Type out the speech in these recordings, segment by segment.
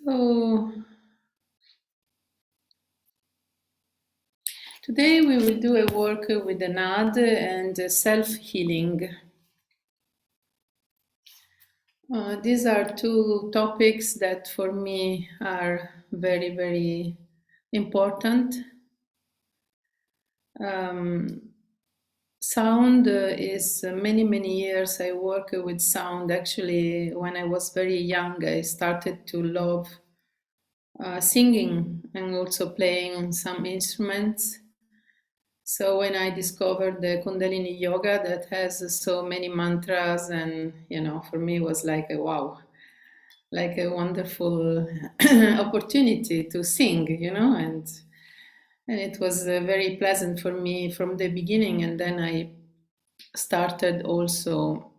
So today we will do a work with the Naad and self-healing. These are two topics that for me are very, very important. Sound is many, many years I work with sound. Actually, when I was very young, I started to love singing and also playing some instruments. So when I discovered the Kundalini yoga that has so many mantras, and for me it was like a wow, like a wonderful opportunity to sing, and it was very pleasant for me from the beginning. And then I started also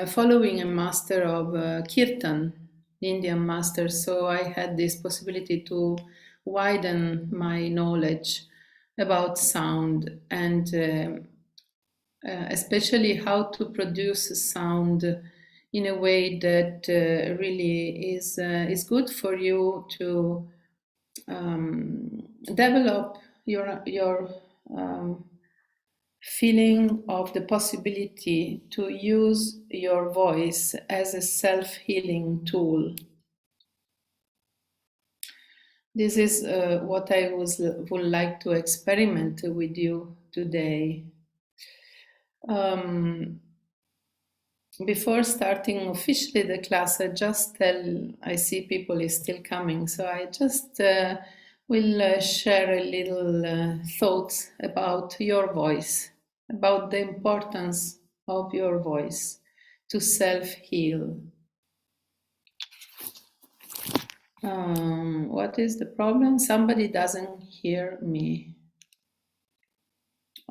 following a master of kirtan, Indian master. So I had this possibility to widen my knowledge about sound and especially how to produce sound in a way that really is good for you to develop your feeling of the possibility to use your voice as a self-healing tool. This is what I would like to experiment with you today. Before starting officially the class, I see people is still coming, so I just will share a little thoughts about your voice, about the importance of your voice to self-heal. What is the problem? Somebody doesn't hear me.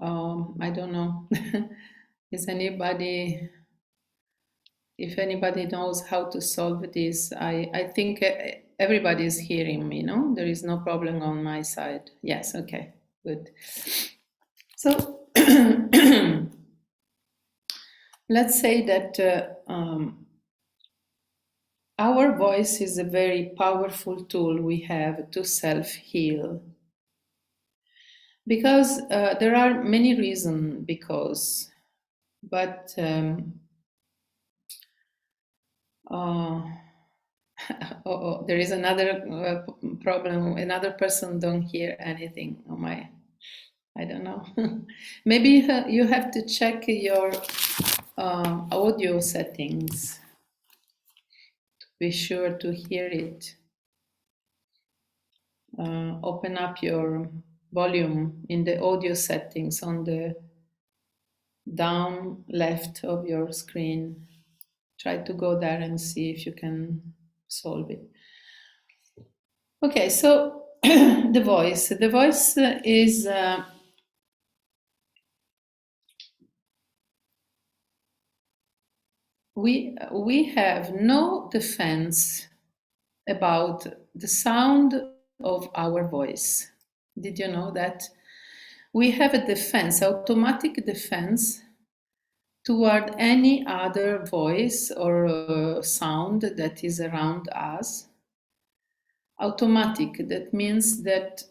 I don't know. Is anybody... If anybody knows how to solve this, I think everybody is hearing me, no? There is no problem on my side. Yes, okay, good. So let's say that our voice is a very powerful tool we have to self-heal. Because there are many reasons but there is another problem. Another person don't hear anything on my, I don't know. Maybe you have to check your audio settings to be sure to hear it. Open up your volume in the audio settings on the down left of your screen. Try to go there and see if you can solve it. Okay, so the voice. The voice is we have no defense about the sound of our voice. Did you know that? We have a defense, automatic defense toward any other voice or sound that is around us. Automatic, that means that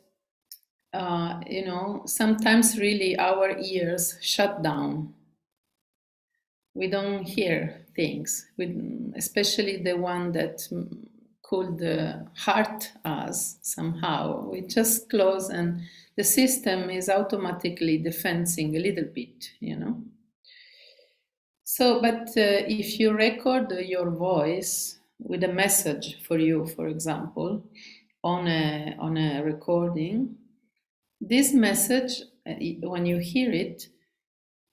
sometimes really our ears shut down. We don't hear things, especially the one that could hurt us somehow. We just close and the system is automatically defending a little bit, So, but if you record your voice with a message for you, for example, on a recording, this message, when you hear it,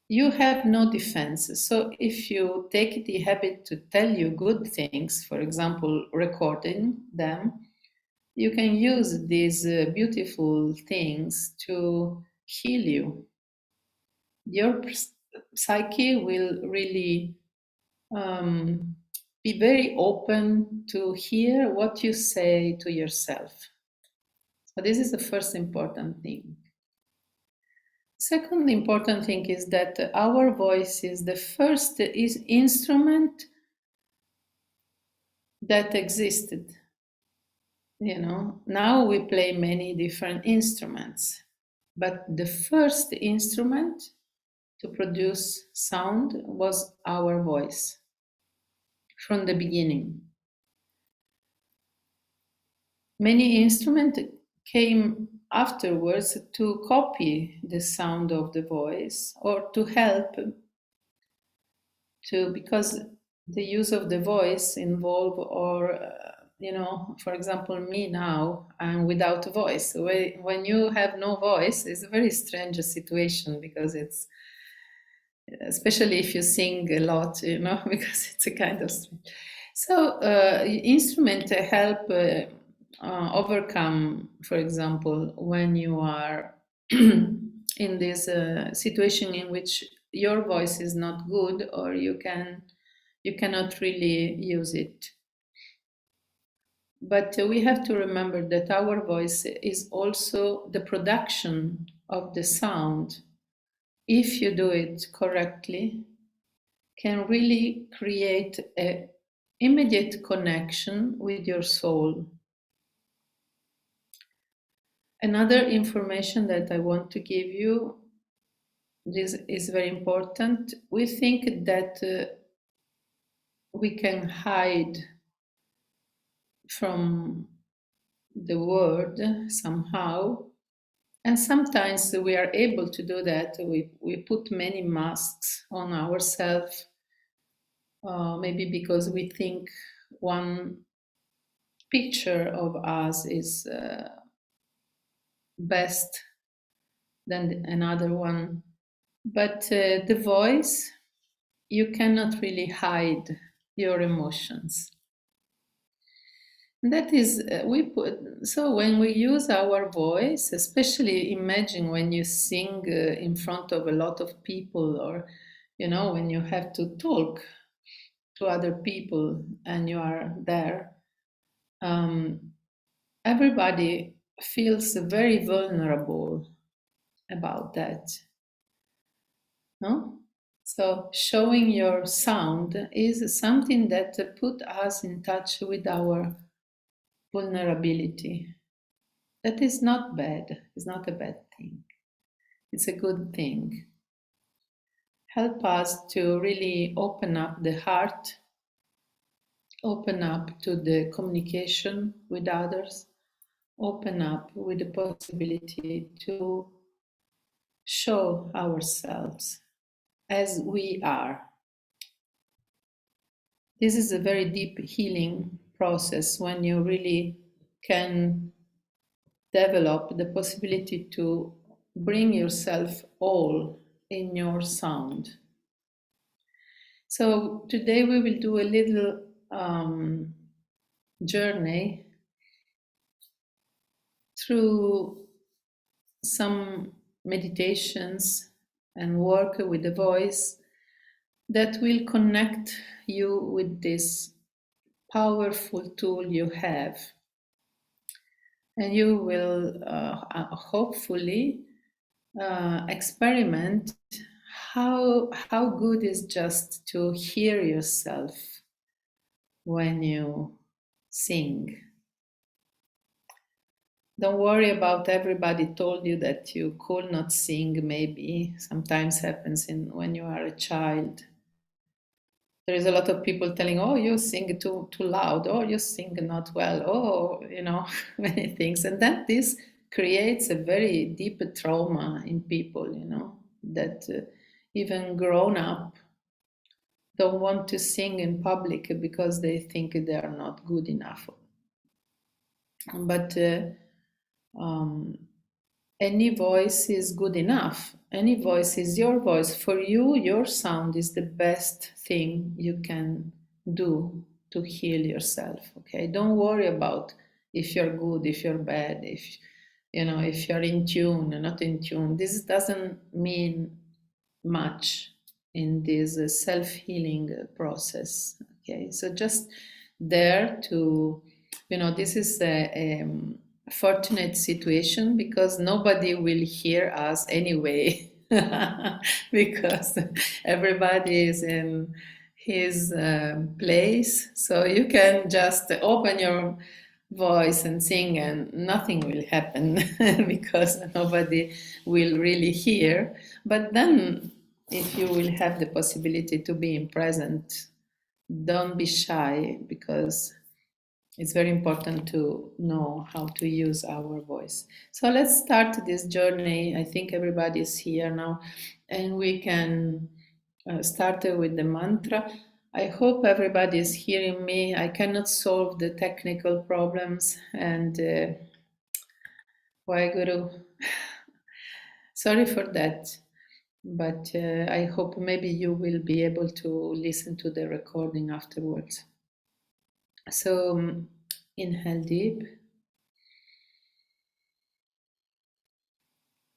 you have no defense. So if you take the habit to tell you good things, for example, recording them, you can use these beautiful things to heal you. Your psyche will really be very open to hear what you say to yourself. So this is the first important thing. Second important thing is that our voice is the first instrument that existed. Now we play many different instruments, but the first instrument to produce sound was our voice from the beginning. Many instruments came afterwards to copy the sound of the voice or to help because the use of the voice involve or for example, me now, I'm without a voice. When you have no voice, it's a very strange situation because it's, especially if you sing a lot, because it's a kind of strange. So instruments help overcome, for example, when you are in this situation in which your voice is not good or you cannot really use it. But we have to remember that our voice is also the production of the sound. If you do it correctly, can really create an immediate connection with your soul. Another information that I want to give you, this is very important. We think that we can hide from the world somehow, and sometimes we are able to do that. We put many masks on ourselves, maybe because we think one picture of us is best than another one. But the voice, you cannot really hide your emotions. That is, so when we use our voice, especially imagine when you sing in front of a lot of people, or, when you have to talk to other people and you are there, everybody feels very vulnerable about that. No? So showing your sound is something that put us in touch with our vulnerability. That is not bad. It's not a bad thing. It's a good thing. Help us to really open up the heart, open up to the communication with others, open up with the possibility to show ourselves as we are. This is a very deep healing process when you really can develop the possibility to bring yourself all in your sound. So today we will do a little journey through some meditations and work with the voice that will connect you with this powerful tool you have. And you will hopefully experiment how good is just to hear yourself when you sing. Don't worry about everybody told you that you could not sing. Maybe sometimes happens when you are a child. There is a lot of people telling, oh, you sing too loud, or you sing not well, oh, many things. And that this creates a very deep trauma in people, that even grown up don't want to sing in public because they think they are not good enough. But any voice is good enough. Any voice is your voice. For you, your sound is the best thing you can do to heal yourself. Okay, don't worry about if you're good, if you're bad, if you're in tune or not in tune. This doesn't mean much in this self-healing process. Okay, so just there to, this is a fortunate situation because nobody will hear us anyway because everybody is in his place, so you can just open your voice and sing, and nothing will happen because nobody will really hear. But then, if you will have the possibility to be in present, don't be shy, because it's very important to know how to use our voice. So let's start this journey. I think everybody is here now, and we can start with the mantra. I hope everybody is hearing me. I cannot solve the technical problems, and Waheguru, sorry for that. But I hope maybe you will be able to listen to the recording afterwards. So inhale deep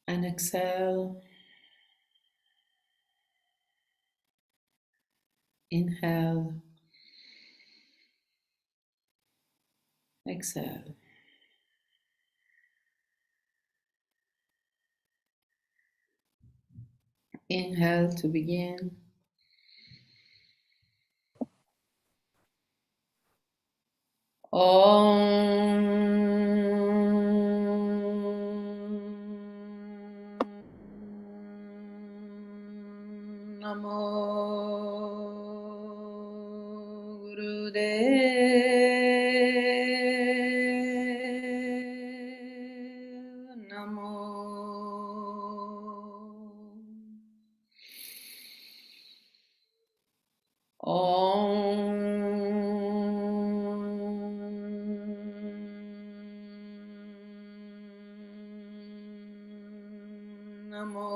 and exhale. Inhale, exhale. Inhale to begin. Om Namo Gurudev Namo. Om Namo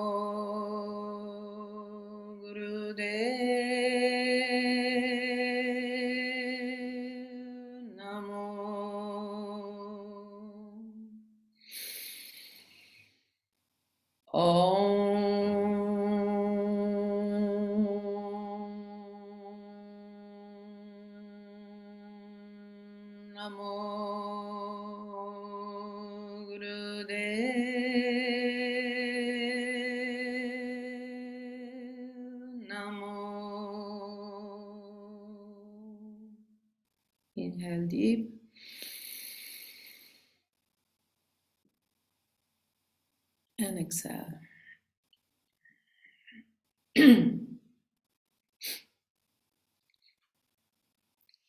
Gurudev Namo. Om Namo Gurudev Namo. Inhale deep. And exhale.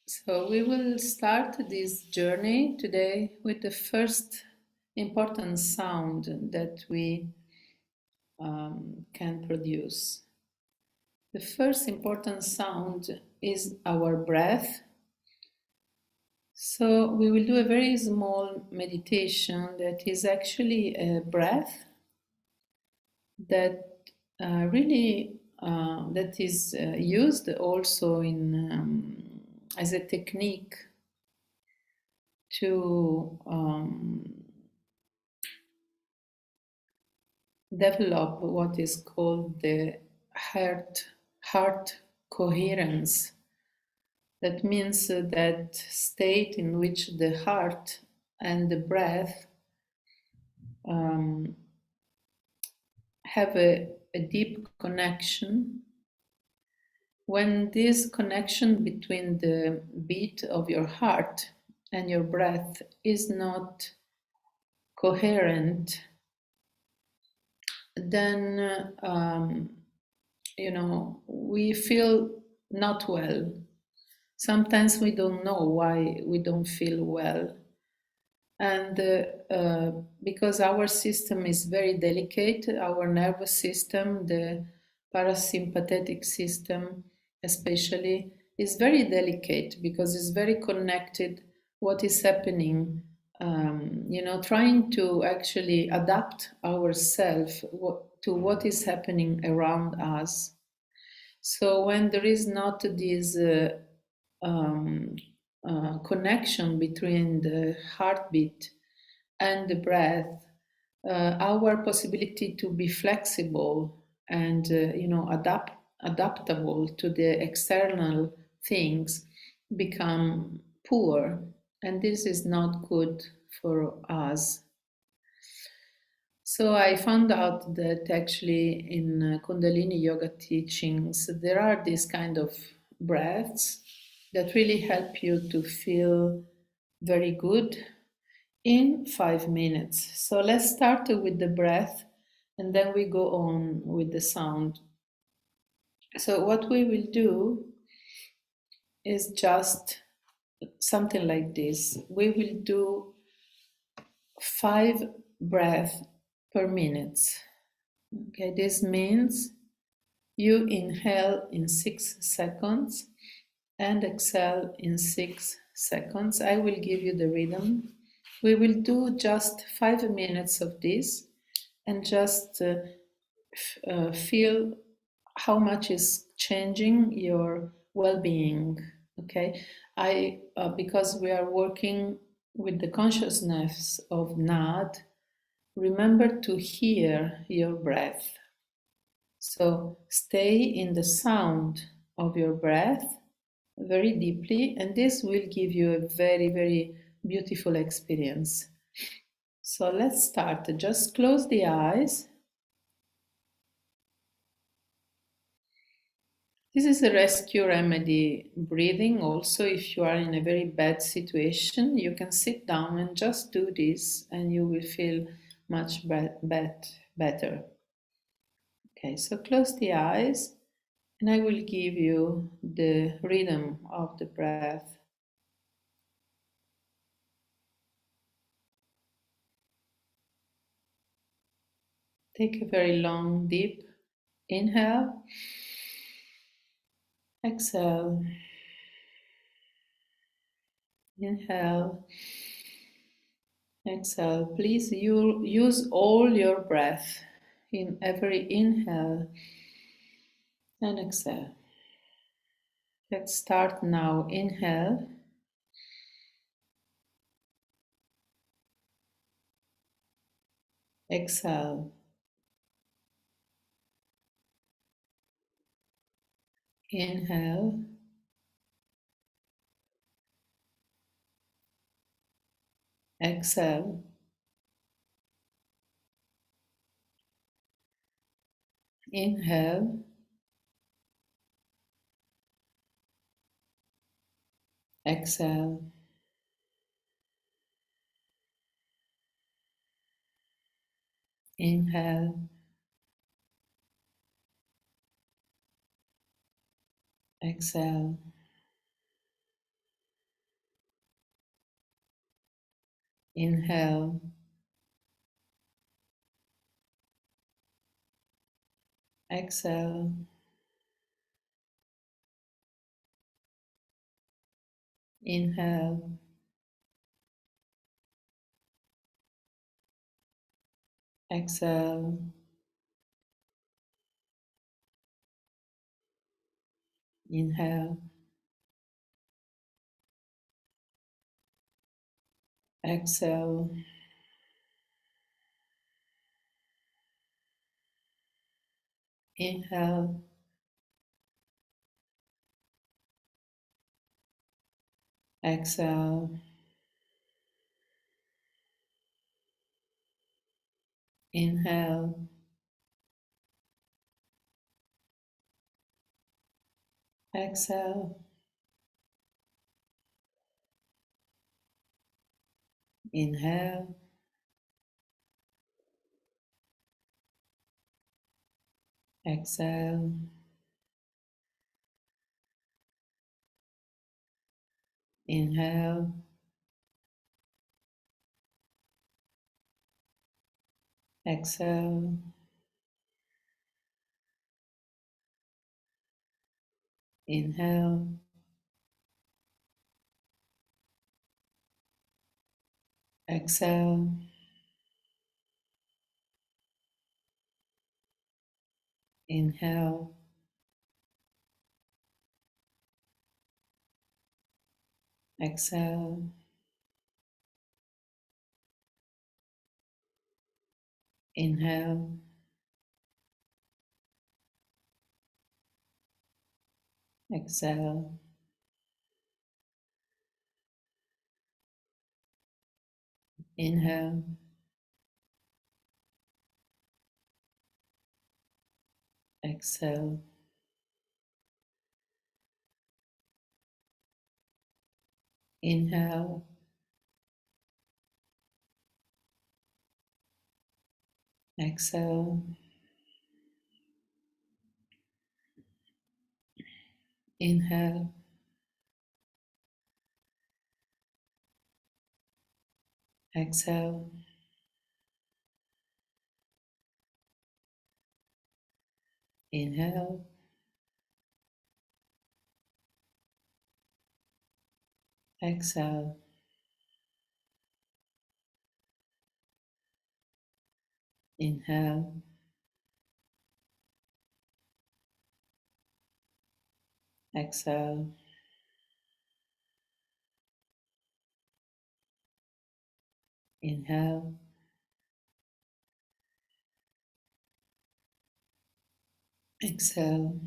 So we will start this journey today with the first important sound that we can produce. The first important sound is our breath. So we will do a very small meditation that is actually a breath that really that is used also in as a technique to develop what is called the heart coherence. That means that state in which the heart and the breath have a deep connection. When this connection between the beat of your heart and your breath is not coherent, then we feel not well. Sometimes we don't know why we don't feel well. And because our system is very delicate, our nervous system, the parasympathetic system especially, is very delicate because it's very connected what is happening, trying to actually adapt ourselves to what is happening around us. So when there is not this connection between the heartbeat and the breath, our possibility to be flexible and adaptable to the external things become poor, and this is not good for us. So I found out that actually in Kundalini yoga teachings there are these kind of breaths that really help you to feel very good in 5 minutes. So let's start with the breath and then we go on with the sound. So, what we will do is just something like this. We will do 5 breaths per minute. Okay, this means you inhale in 6 seconds and exhale in 6 seconds. I will give you the rhythm. We will do just 5 minutes of this and just feel how much is changing your well-being. Okay, I because we are working with the consciousness of Naad, remember to hear your breath. So stay in the sound of your breath very deeply, and this will give you a very, very beautiful experience. So let's start. Just close the eyes. This is a rescue remedy breathing. Also, if you are in a very bad situation, you can sit down and just do this, and you will feel much better. Okay, so close the eyes, and I will give you the rhythm of the breath. Take a very long, deep inhale, exhale, inhale, exhale. Please use all your breath in every inhale and exhale. Let's start now. Inhale, exhale, inhale, exhale, inhale, exhale, inhale, exhale, inhale, exhale, inhale, exhale, inhale, exhale, inhale, exhale, inhale, exhale, inhale, exhale, inhale, exhale, inhale, exhale, inhale, exhale, inhale, exhale, inhale, exhale, inhale, Exhale. Inhale. Exhale. Inhale. Exhale. Inhale. Exhale. Inhale. Exhale.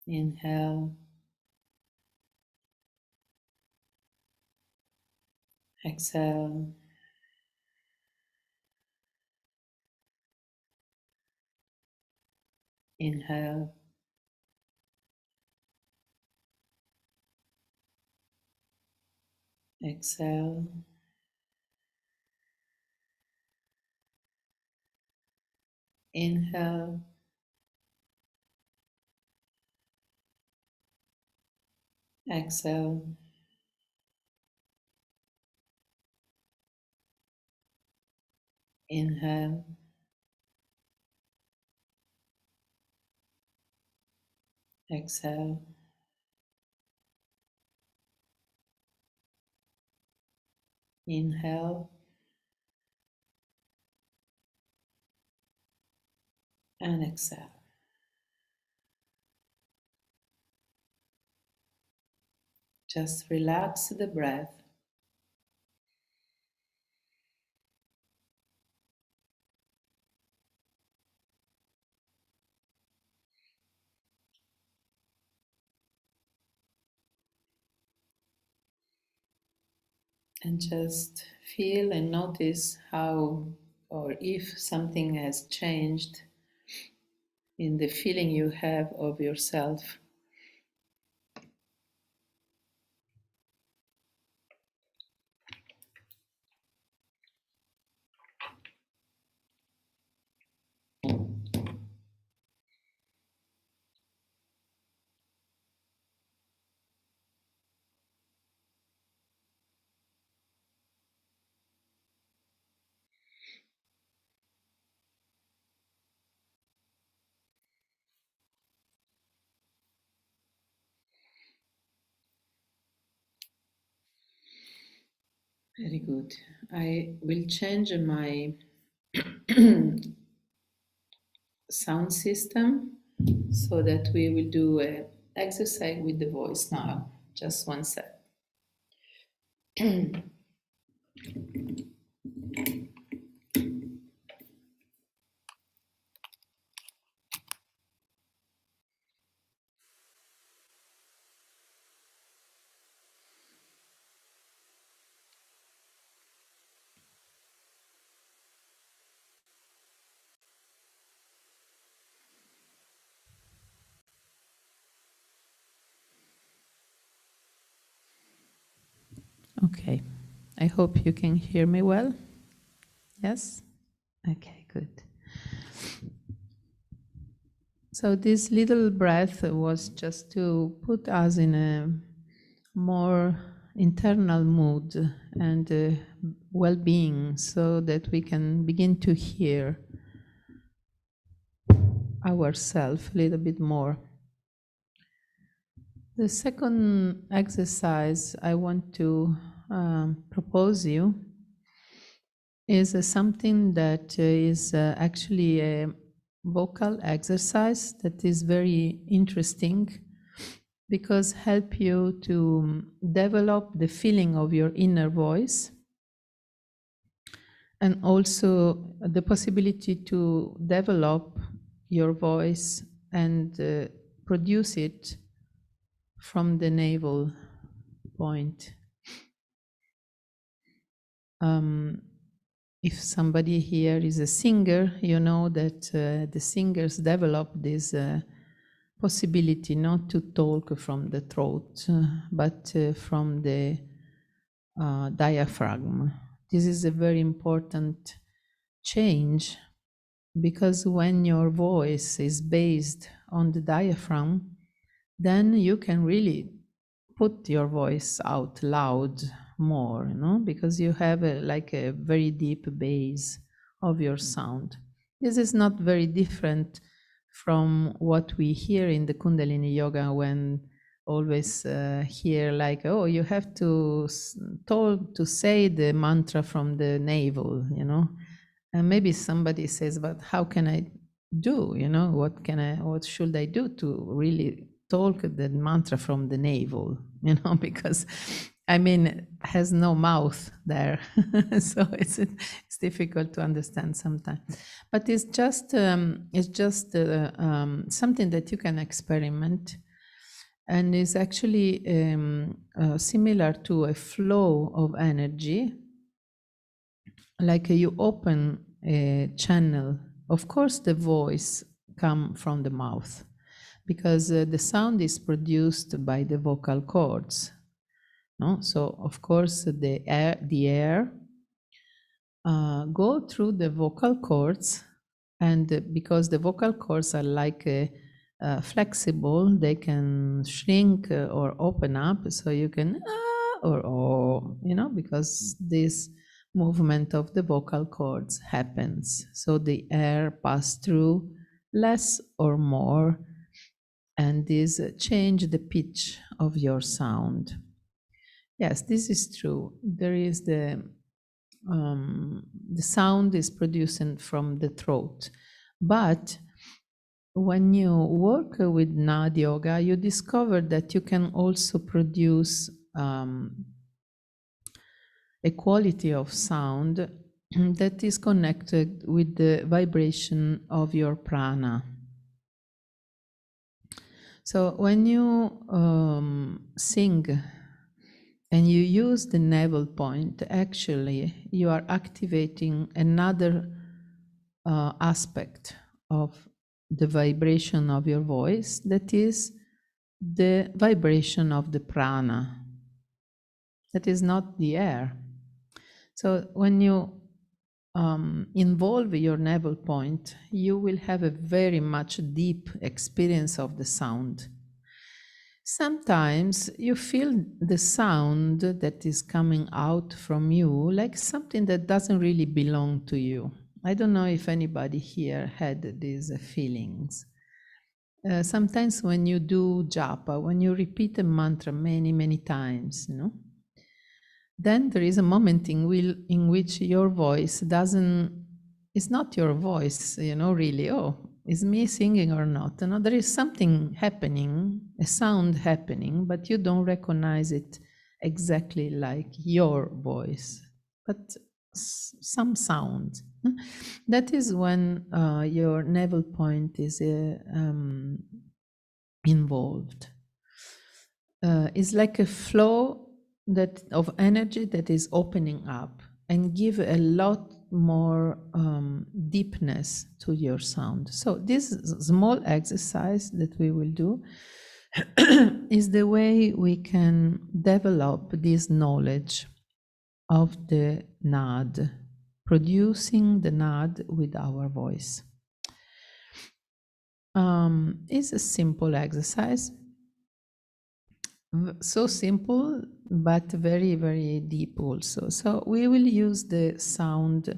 Inhale. Exhale. Inhale. Exhale. Inhale. Exhale. Inhale. Exhale. Inhale. And exhale. Just relax the breath. And just feel and notice how or if something has changed in the feeling you have of yourself. Very good. I will change my sound system so that we will do an exercise with the voice now. Just one sec. Okay. I hope you can hear me well. Yes? Okay, good. So this little breath was just to put us in a more internal mood and well-being so that we can begin to hear ourselves a little bit more. The second exercise I want to propose you is something that is actually a vocal exercise that is very interesting because help you to develop the feeling of your inner voice and also the possibility to develop your voice and produce it from the navel point. If somebody here is a singer, you know that the singers develop this possibility not to talk from the throat, but from the diaphragm. This is a very important change because when your voice is based on the diaphragm, then you can really put your voice out loud more, because you have like a very deep base of your sound. This is not very different from what we hear in the Kundalini yoga when always hear like, oh, you have to told to say the mantra from the navel, and maybe somebody says, but how can I do, what should I do to really talk the mantra from the navel, because I mean, has no mouth there. So it's difficult to understand sometimes, but it's just something that you can experiment, and is actually similar to a flow of energy, like you open a channel. Of course the voice comes from the mouth because the sound is produced by the vocal cords, no? So of course the air go through the vocal cords, and because the vocal cords are like flexible, they can shrink or open up, so you can or oh, because this movement of the vocal cords happens, so the air pass through less or more, and this change the pitch of your sound. Yes, this is true. There is the sound is produced from the throat, but when you work with Naad yoga, you discover that you can also produce a quality of sound that is connected with the vibration of your prana. So when you sing and you use the navel point, actually you are activating another aspect of the vibration of your voice, that is the vibration of the prana. That is not the air. So when you involve your navel point, you will have a very much deep experience of the sound. Sometimes you feel the sound that is coming out from you like something that doesn't really belong to you. I don't know if anybody here had these feelings. Sometimes when you do japa, when you repeat a mantra many, many times, then there is a moment in which your voice it's not your voice, really, oh, is me singing or not? There is something happening, a sound happening, but you don't recognize it exactly like your voice, but some sound. That is when your navel point is involved. It's like a flow of energy that is opening up and give a lot more deepness to your sound. So this small exercise that we will do is the way we can develop this knowledge of the Naad, producing the Naad with our voice. It's a simple exercise. So simple, but very, very deep also. So we will use the sound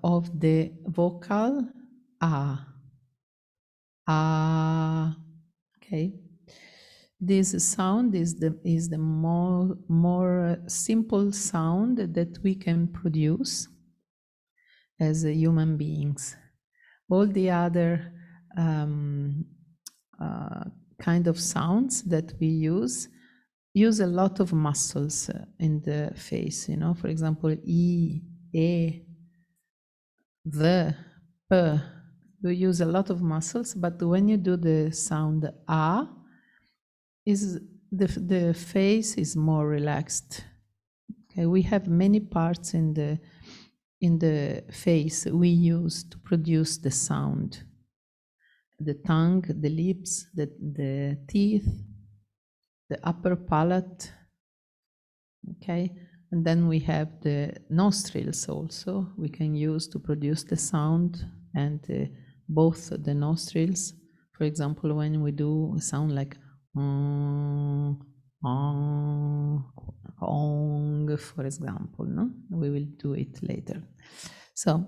of the vocal ah. Ah. Okay. This sound is the more simple sound that we can produce as human beings. All the other kind of sounds that we use a lot of muscles in the face, for example, E, E, the, P. We use a lot of muscles, but when you do the sound A, is the face is more relaxed. Okay, we have many parts in the face we use to produce the sound. The tongue, the lips, the teeth, the upper palate. Okay, And then we have the nostrils also we can use to produce the sound, and both the nostrils. For example, when we do a sound like ong, for example, no? We will do it later. So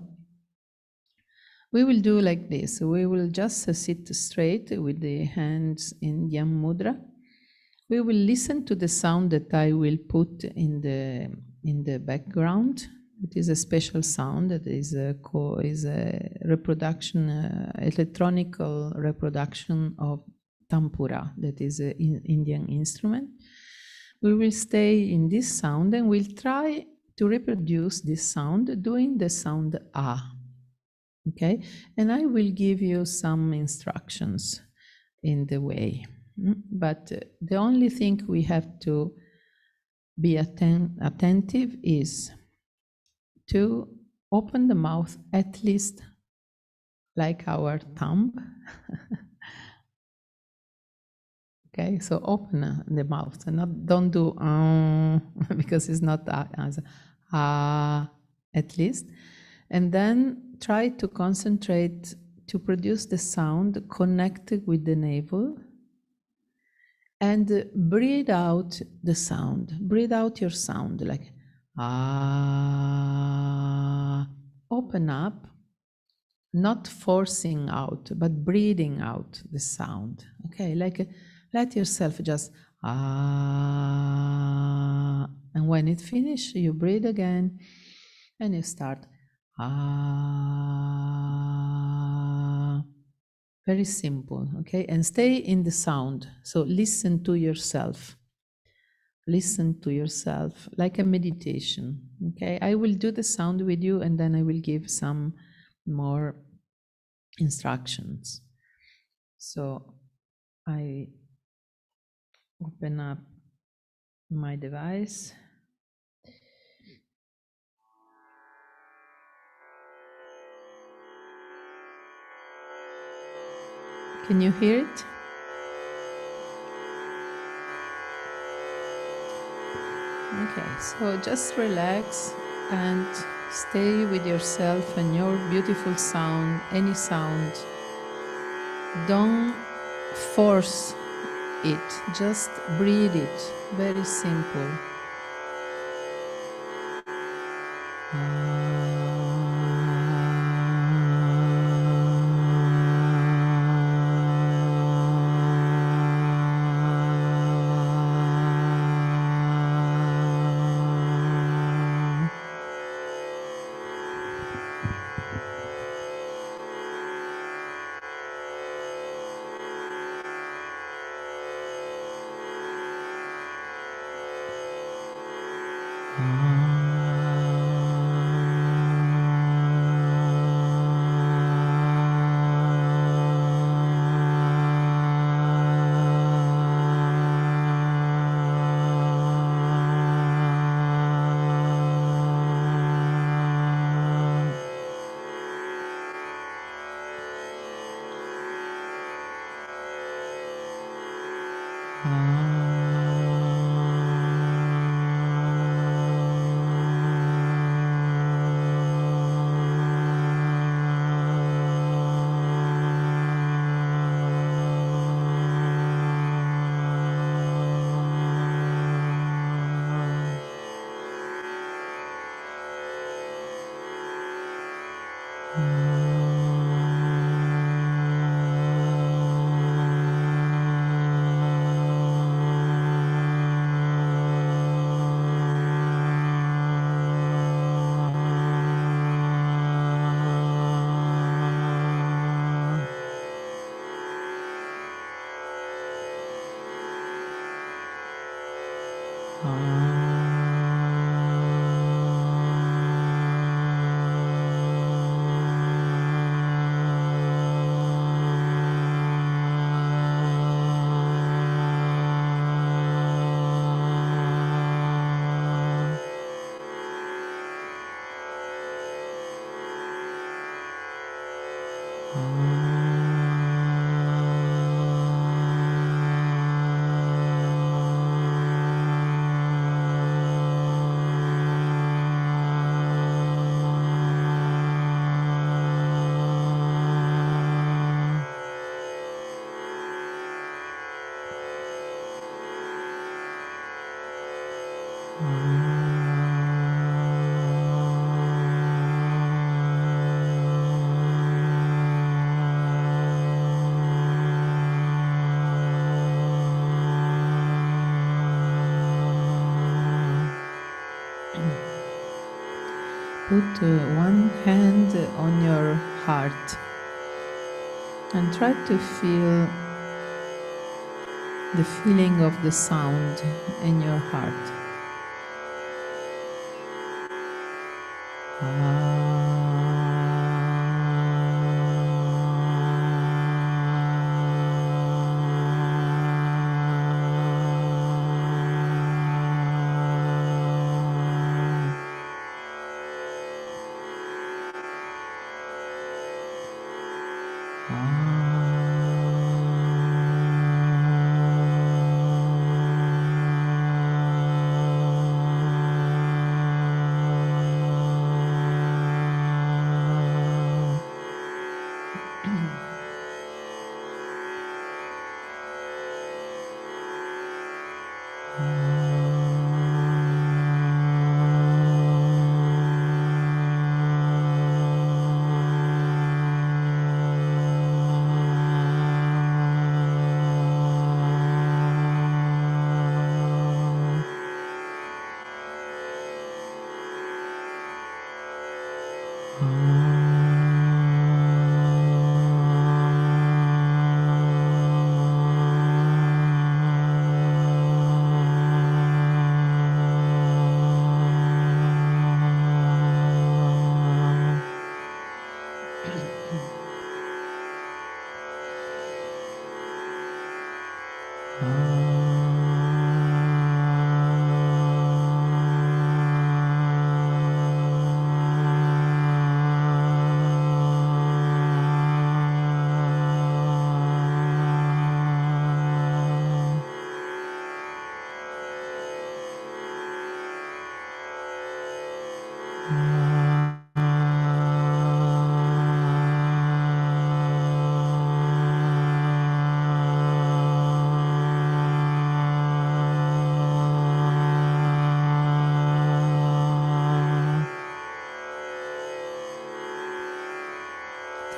we will do like this. We will just sit straight with the hands in Yam Mudra. We will listen to the sound that I will put in the background. It is a special sound that is a reproduction, electronical reproduction of tampura, that is an Indian instrument. We will stay in this sound and we'll try to reproduce this sound doing the sound ah. Okay, and I will give you some instructions in the way. But the only thing we have to be attentive is to open the mouth at least like our thumb. Okay, so open the mouth and don't do because it's not as at least. And then try to concentrate to produce the sound connected with the navel. And breathe out the sound. Breathe out your sound like ah. Open up, not forcing out, but breathing out the sound. Okay, like let yourself just ah. And when it finishes, you breathe again and you start ah. Very simple, okay? And stay in the sound. So listen to yourself. Listen to yourself like a meditation, okay? I will do the sound with you and then I will give some more instructions. So I open up my device. Can you hear it? Okay, so just relax and stay with yourself and your beautiful sound, any sound. Don't force it, just breathe it, very simple. Put one hand on your heart and try to feel the feeling of the sound in your heart.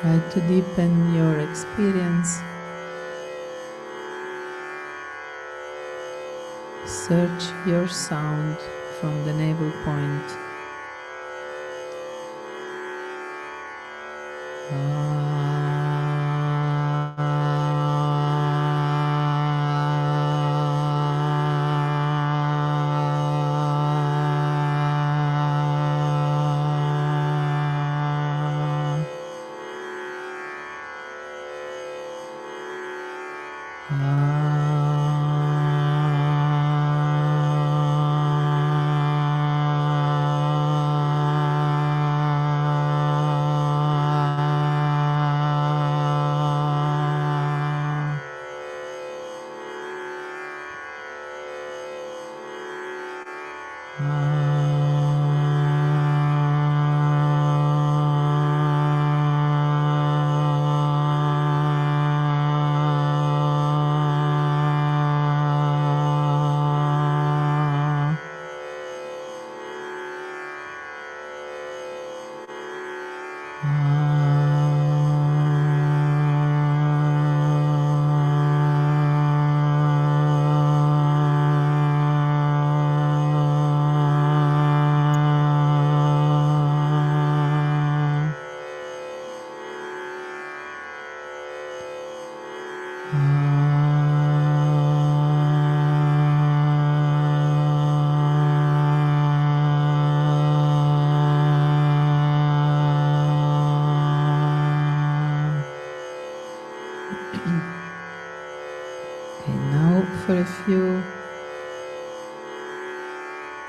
Try to deepen your experience. Search your sound from the navel point.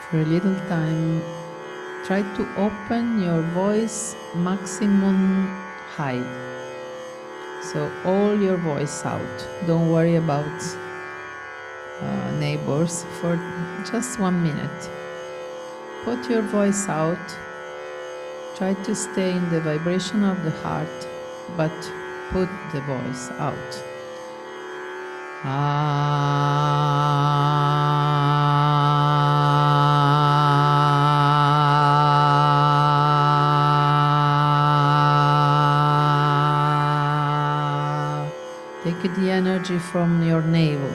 For a little time, try to open your voice maximum height. So all your voice out. Don't worry about neighbors for just 1 minute. Put your voice out. Try to stay in the vibration of the heart, but put the voice out. Ah. energy from your navel.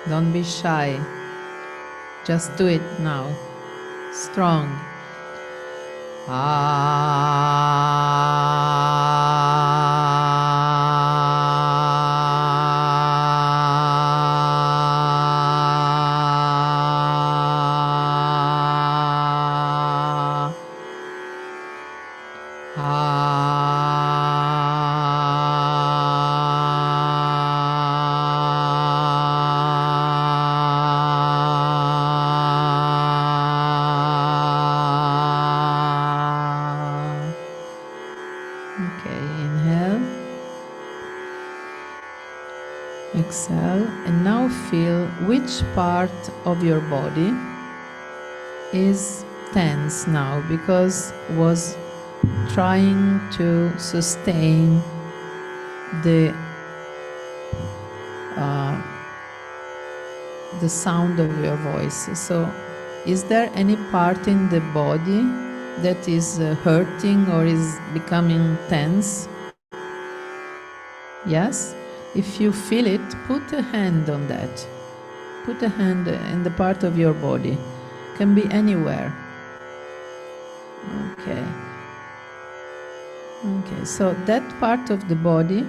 Don't be shy. Just do it now. Strong. Okay, inhale, exhale, and now feel which part of your body is tense now because was trying to sustain the sound of your voice. So is there any part in the body that is hurting or is becoming tense? Yes? If you feel it, put a hand on that. Put a hand in the part of your body. Can be anywhere. Okay. Okay, so that part of the body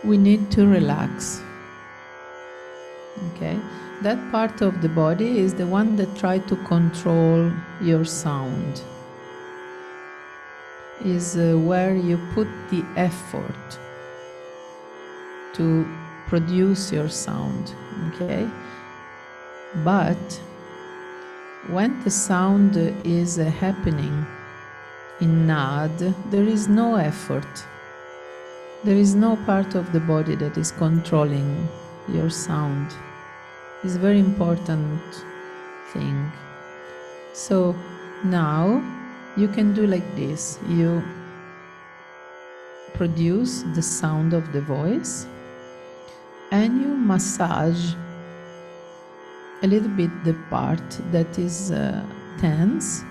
we need to relax. Okay, that part of the body is the one that tries to control your sound, is where you put the effort to produce your sound. Okay, but when the sound is happening in Naad, there is no effort. There is no part of the body that is controlling your sound. It's a very important thing. So now you can do like this. You produce the sound of the voice and you massage a little bit the part that is tense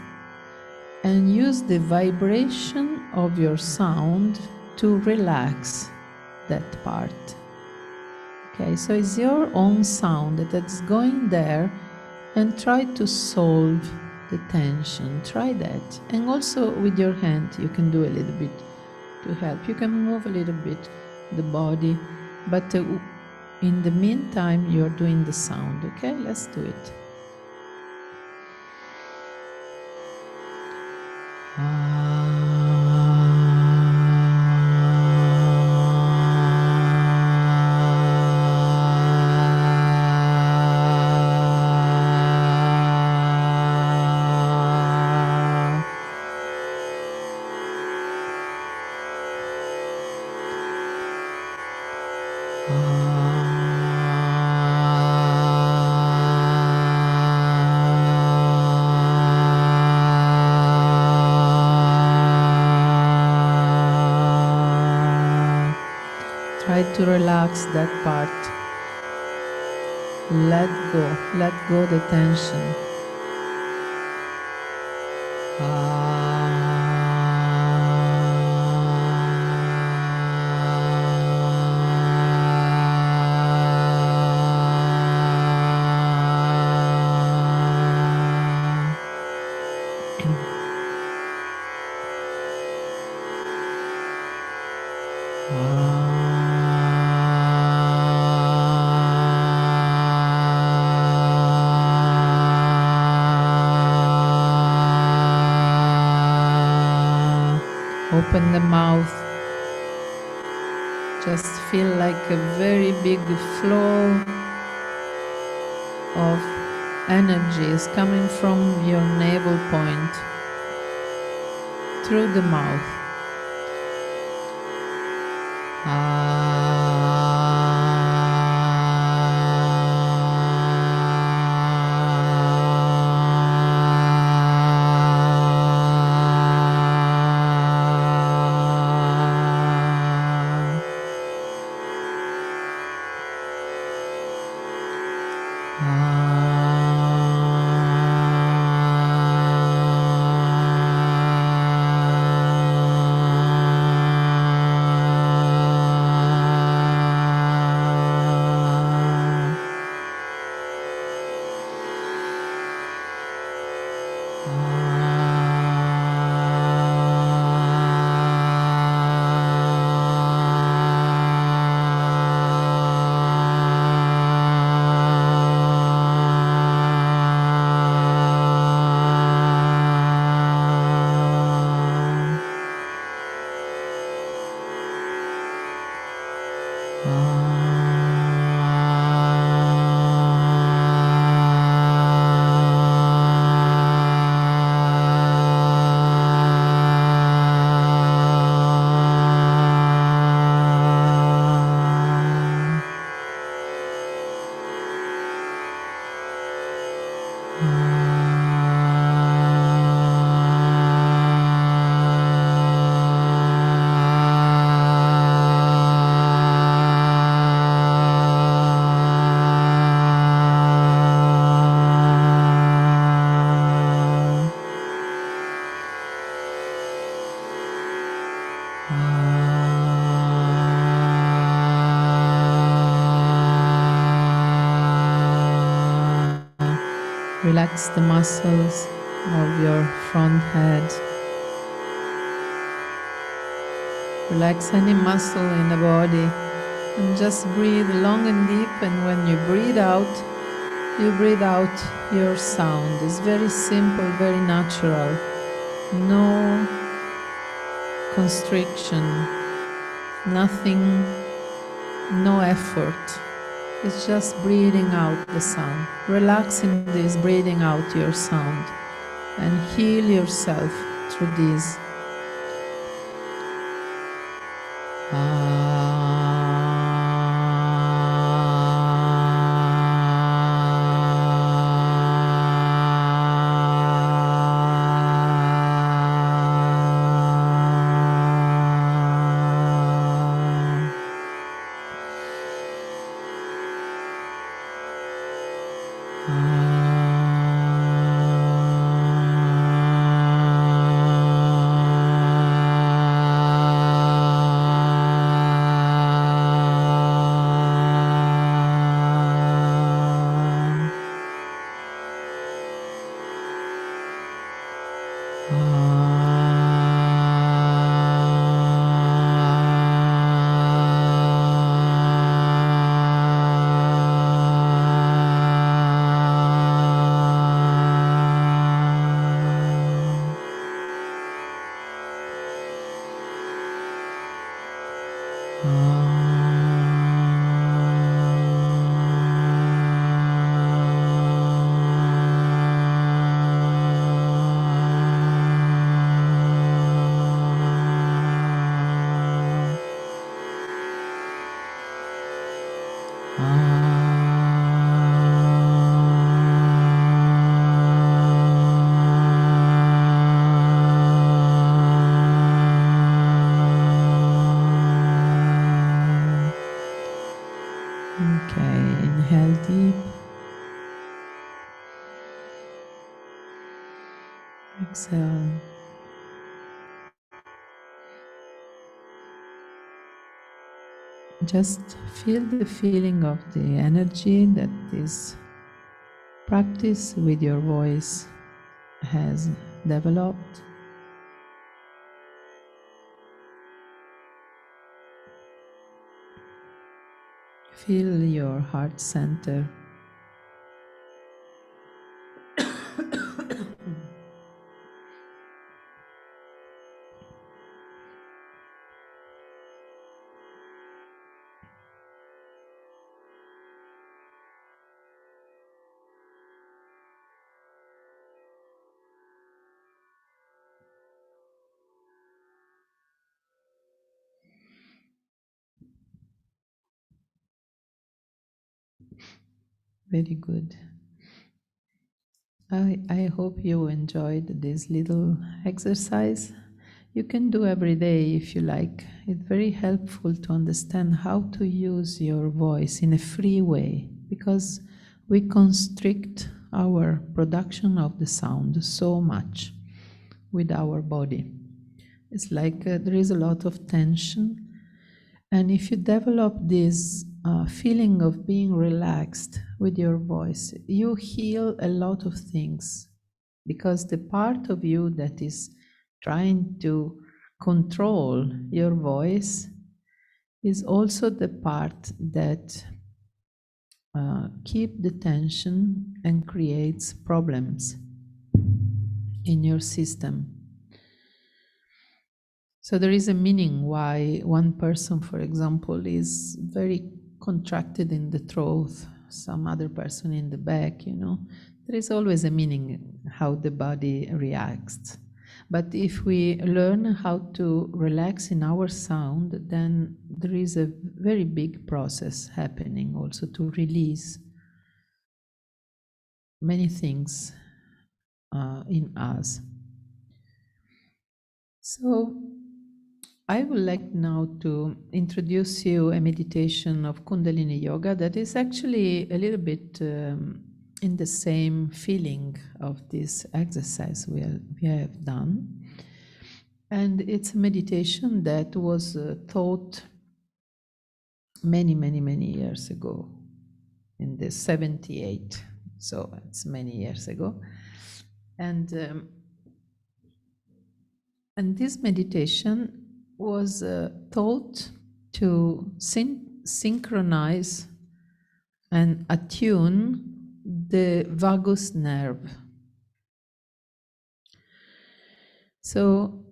and use the vibration of your sound to relax that part. Okay, so it's your own sound that's going there, and try to solve the tension. Try that. And also with your hand you can do a little bit to help. You can move a little bit the body, but in the meantime you're doing the sound. Okay, let's do it. Try to relax that part. Let go the tension. Open the mouth. Just feel like a very big flow of energy is coming from your navel point through the mouth. Relax the muscles of your front head. Relax any muscle in the body and just breathe long and deep. And when you breathe out your sound. It's very simple, very natural. No constriction, nothing, no effort. It's just breathing out the sound. Relax in this, breathing out your sound, and heal yourself through this. Okay, inhale deep. Exhale. Just feel the feeling of the energy that this practice with your voice has developed. Feel your heart center. Very good. I hope you enjoyed this little exercise. You can do every day if you like. It's very helpful to understand how to use your voice in a free way, because we constrict our production of the sound so much with our body. It's like there is a lot of tension. And if you develop this feeling of being relaxed with your voice, you heal a lot of things, because the part of you that is trying to control your voice is also the part that keep the tension and creates problems in your system. So there is a meaning why one person, for example, is very contracted in the throat, some other person in the back, you know. There is always a meaning how the body reacts. But if we learn how to relax in our sound, then there is a very big process happening also to release many things in us. So I would like now to introduce you a meditation of Kundalini Yoga that is actually a little bit in the same feeling of this exercise we have done. And it's a meditation that was taught many, many, many years ago, in the 78. So it's many years ago. And this meditation was taught to synchronize and attune the vagus nerve. So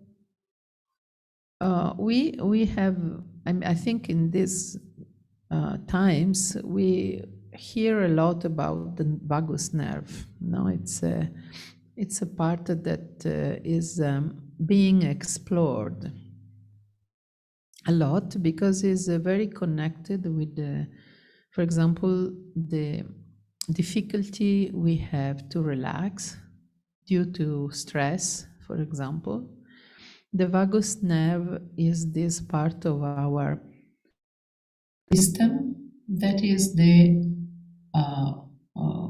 we have, I think in these times we hear a lot about the vagus nerve. No, it's a part that is being explored a lot, because it's very connected with, for example, the difficulty we have to relax due to stress, for example. The vagus nerve is this part of our system that is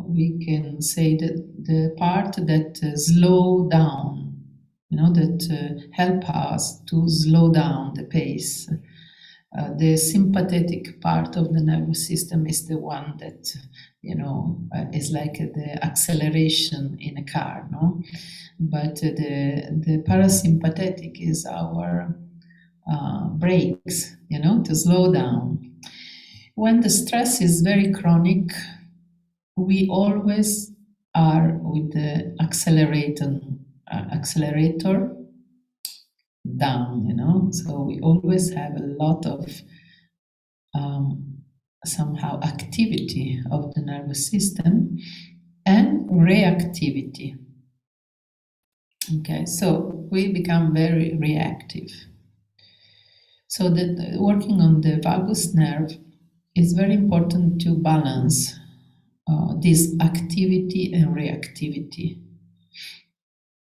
we can say that the part that slow down, that help us to slow down the pace. The sympathetic part of the nervous system is the one that, is like the acceleration in a car, no? But the parasympathetic is our brakes, to slow down. When the stress is very chronic, we always are with the accelerator down, so we always have a lot of somehow activity of the nervous system and reactivity. Okay, so we become very reactive. So that working on the vagus nerve is very important to balance this activity and reactivity.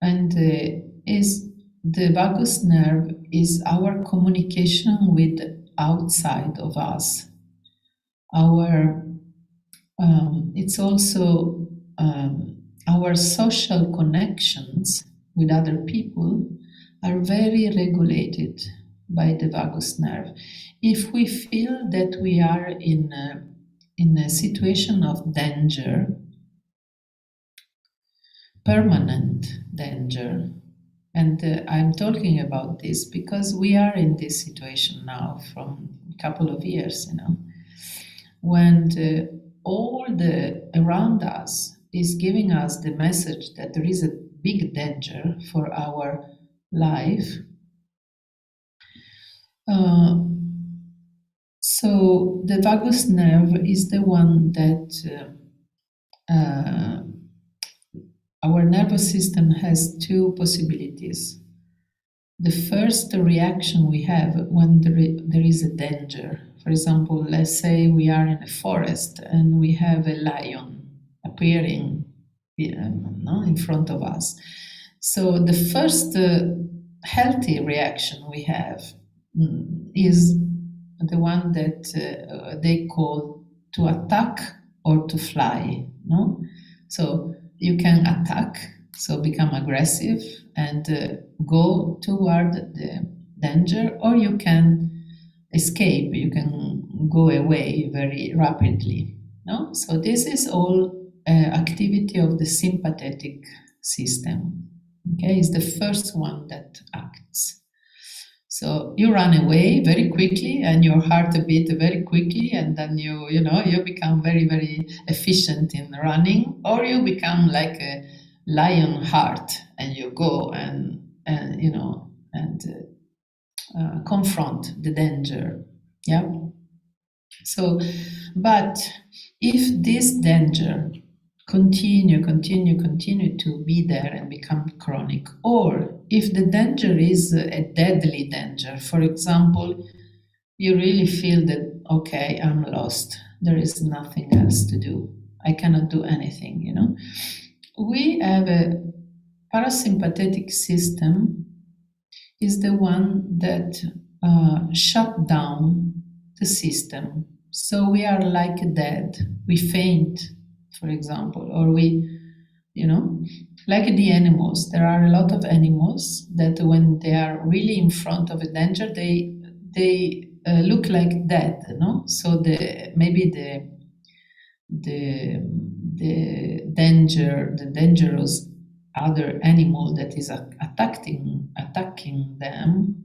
And the vagus nerve is our communication with outside of us. It's also our social connections with other people are very regulated by the vagus nerve. If we feel that we are in a situation of danger, permanent danger, and I'm talking about this because we are in this situation now from a couple of years, when all the around us is giving us the message that there is a big danger for our life. So the vagus nerve is the one that our nervous system has two possibilities. The first reaction we have when there is a danger For example, let's say we are in a forest and we have a lion appearing in front of us. So the first healthy reaction we have is the one that they call to attack or to fly. No, so you can attack, so become aggressive and go toward the danger, or you can escape. You can go away very rapidly. No, so this is all activity of the sympathetic system. Okay, is the first one that acts. So you run away very quickly, and your heart beat very quickly, and then you become very very efficient in running, or you become like a lion heart, and you go and confront the danger. Yeah. So, but if this danger continue to be there and become chronic, or if the danger is a deadly danger, for example, you really feel that, okay, I'm lost, there is nothing else to do, I cannot do anything, we have a parasympathetic system is the one that shut down the system. So we are like dead, we faint, for example, or we, like the animals. There are a lot of animals that when they are really in front of a danger, they look like dead, So maybe the dangerous other animal that is attacking them,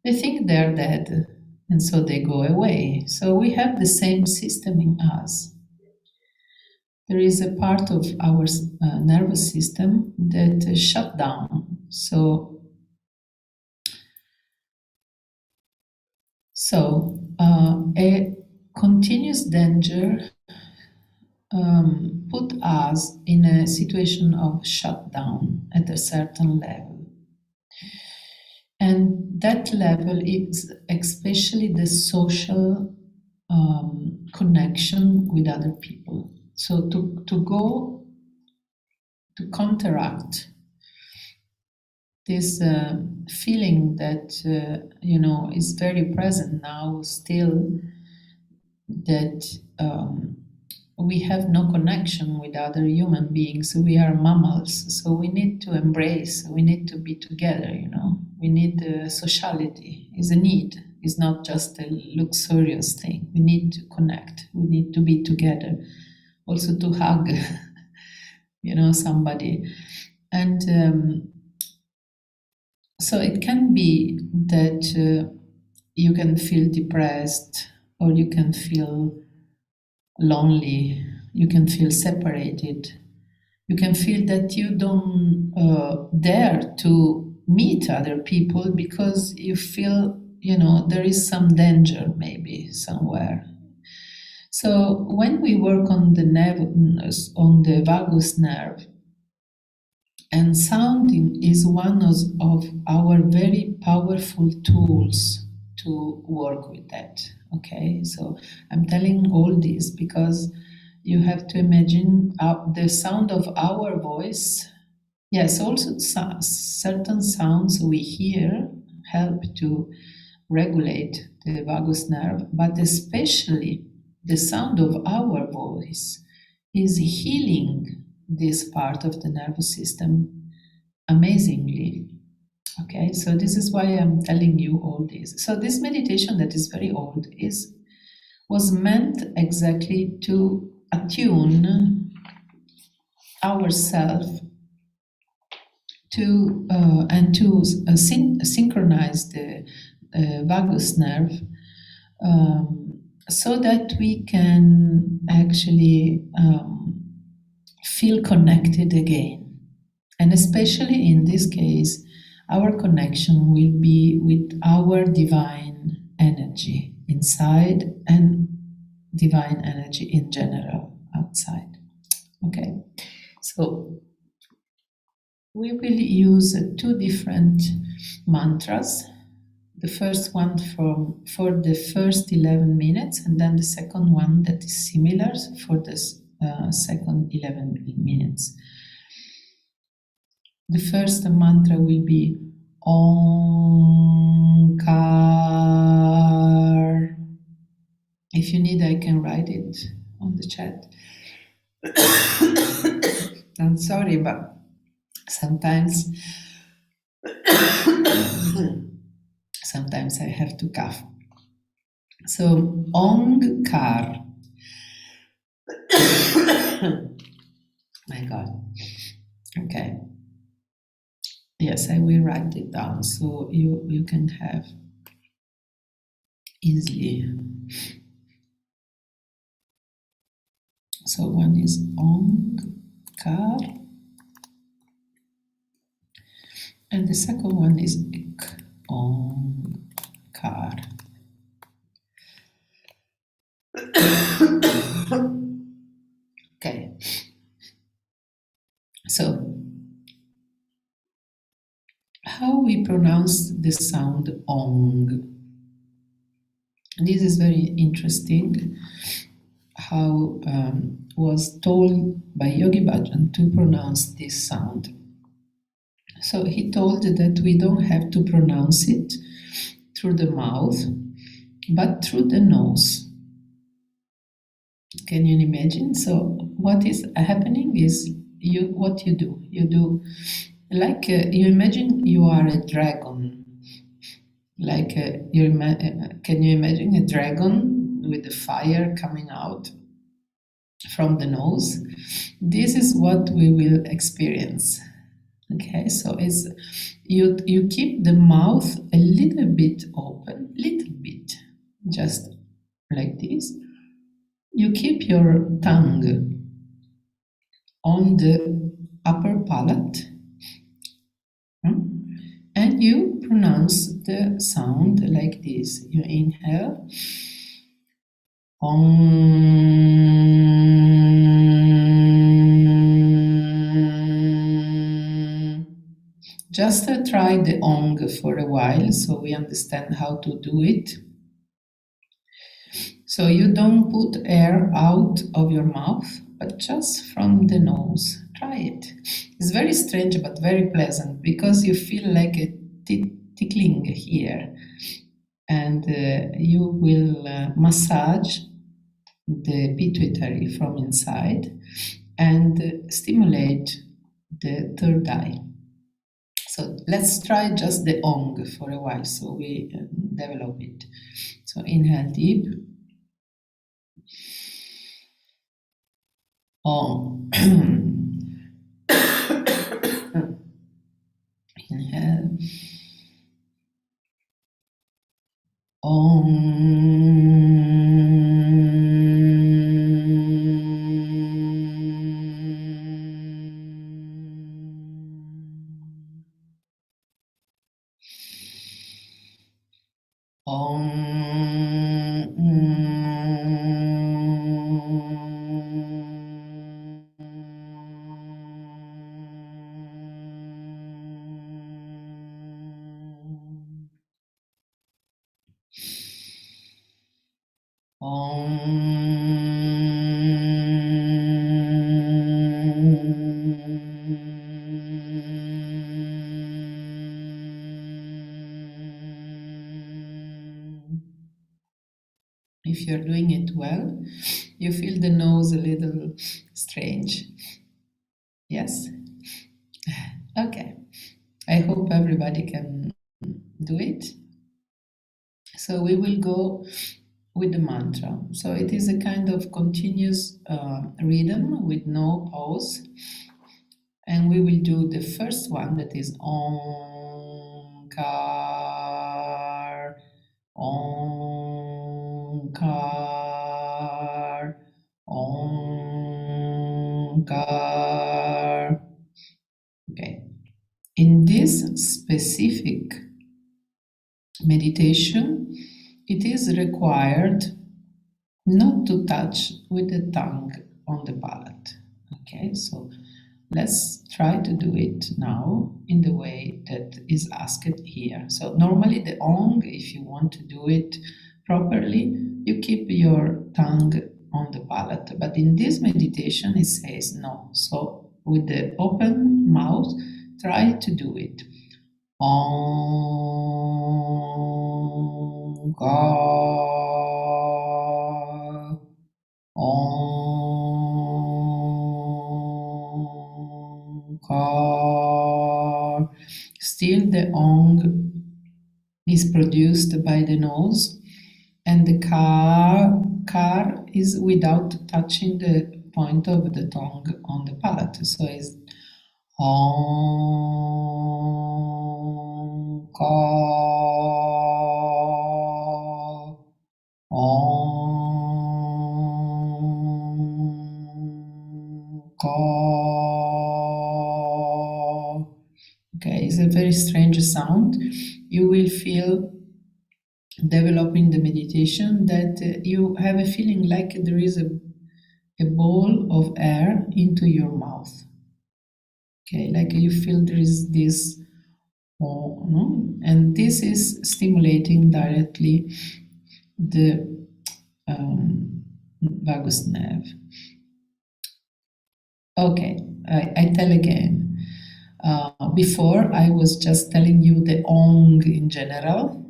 they think they're dead, and so they go away. So we have the same system in us. There is a part of our nervous system that is shut down. So a continuous danger put us in a situation of shutdown at a certain level. And that level is especially the social connection with other people. So to go to counteract this feeling that is very present now still, that we have no connection with other human beings. We are mammals, so we need to embrace, we need to be together, we need sociality. Is a need, it's not just a luxurious thing. We need to connect, we need to be together, also to hug somebody. And so it can be that you can feel depressed, or you can feel lonely, you can feel separated, you can feel that you don't dare to meet other people because you feel there is some danger maybe somewhere. So when we work on the vagus nerve, and sounding is one of our very powerful tools to work with that. Okay, so I'm telling all this because you have to imagine the sound of our voice. Yes, also certain sounds we hear help to regulate the vagus nerve, but especially the sound of our voice is healing this part of the nervous system amazingly. Okay, so this is why I'm telling you all this. So this meditation that is very old was meant exactly to attune ourselves to and to synchronize the vagus nerve, so that we can actually feel connected again. And especially in this case, our connection will be with our divine energy inside and divine energy in general outside. Okay, so we will use two different mantras the first one for the first 11 minutes, and then the second one that is similar for the second 11 minutes. The first mantra will be Omkar. If you need, I can write it on the chat. I'm sorry, but sometimes I have to cough. So Omkar. My God. Okay. Yes, I will write it down so you can have easily. So one is Omkar, and the second one is Ik. Omkar. Okay. So how we pronounce the sound Ong. This is very interesting. How was told by Yogi Bhajan to pronounce this sound. So he told that we don't have to pronounce it through the mouth, but through the nose. Can you imagine? So what is happening is what you do like you imagine you are a dragon. Like can you imagine a dragon with the fire coming out from the nose? This is what we will experience. Okay, so it's you keep the mouth a little bit open, just like this. You keep your tongue on the upper palate, and you pronounce the sound like this. You inhale, Just try the ong for a while so we understand how to do it. So you don't put air out of your mouth, but just from the nose. Try it. It's very strange but very pleasant because you feel like a tickling here, and you will massage the pituitary from inside and stimulate the third eye. So let's try just the ong for a while so we develop it. So inhale deep. Ong. Inhale. If you're doing it well, you feel the nose a little strange. Yes? Okay. I hope everybody can do it. So we will go with the mantra. So it is a kind of continuous rhythm with no pause. And we will do the first one, that is Omkar, Omkar, Omkar. Okay. In this specific meditation, it is required not to touch with the tongue on the palate. Okay, so Let's try to do it now in the way that is asked here. So normally the ong, if you want to do it properly, you keep your tongue on the palate. But in this meditation, it says no. So with the open mouth, try to do it. Om, ga, Om, Kaur. Still the ong is produced by the nose, and the kar is without touching the point of the tongue on the palate. So it's Om, Kaur, Om, Kaur. Okay, it's a very strange sound. You will feel developing the meditation that you have a feeling like there is a ball of air into your mouth. Okay, like you feel there is this, no? And this is stimulating directly the vagus nerve. Okay, I tell again. Before I was just telling you the ong in general,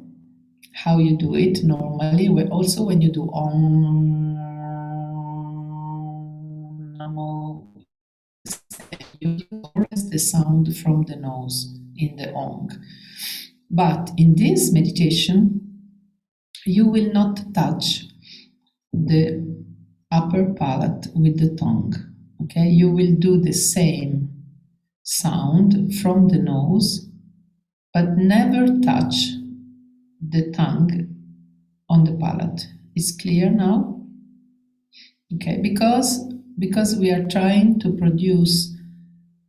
how you do it normally. Also when you do om, namo, you use always the sound from the nose in the ong. But in this meditation, you will not touch the upper palate with the tongue. Okay, you will do the same sound from the nose, but never touch the tongue on the palate. It's clear now? Okay, because we are trying to produce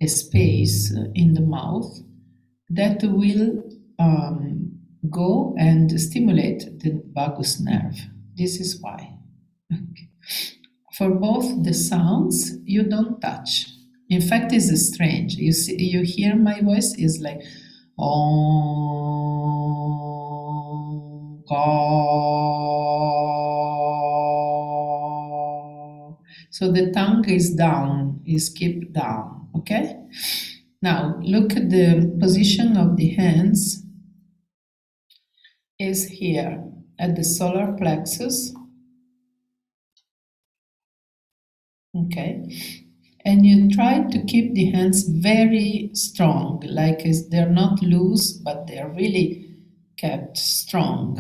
a space in the mouth that will go and stimulate the vagus nerve. This is why. Okay. For both the sounds, you don't touch. In fact, it's strange. You hear my voice is like Om, Ka. So the tongue is down, is kept down. Okay. Now look at the position of the hands. Is here at the solar plexus. Okay. And you try to keep the hands very strong, like they're not loose, but they're really kept strong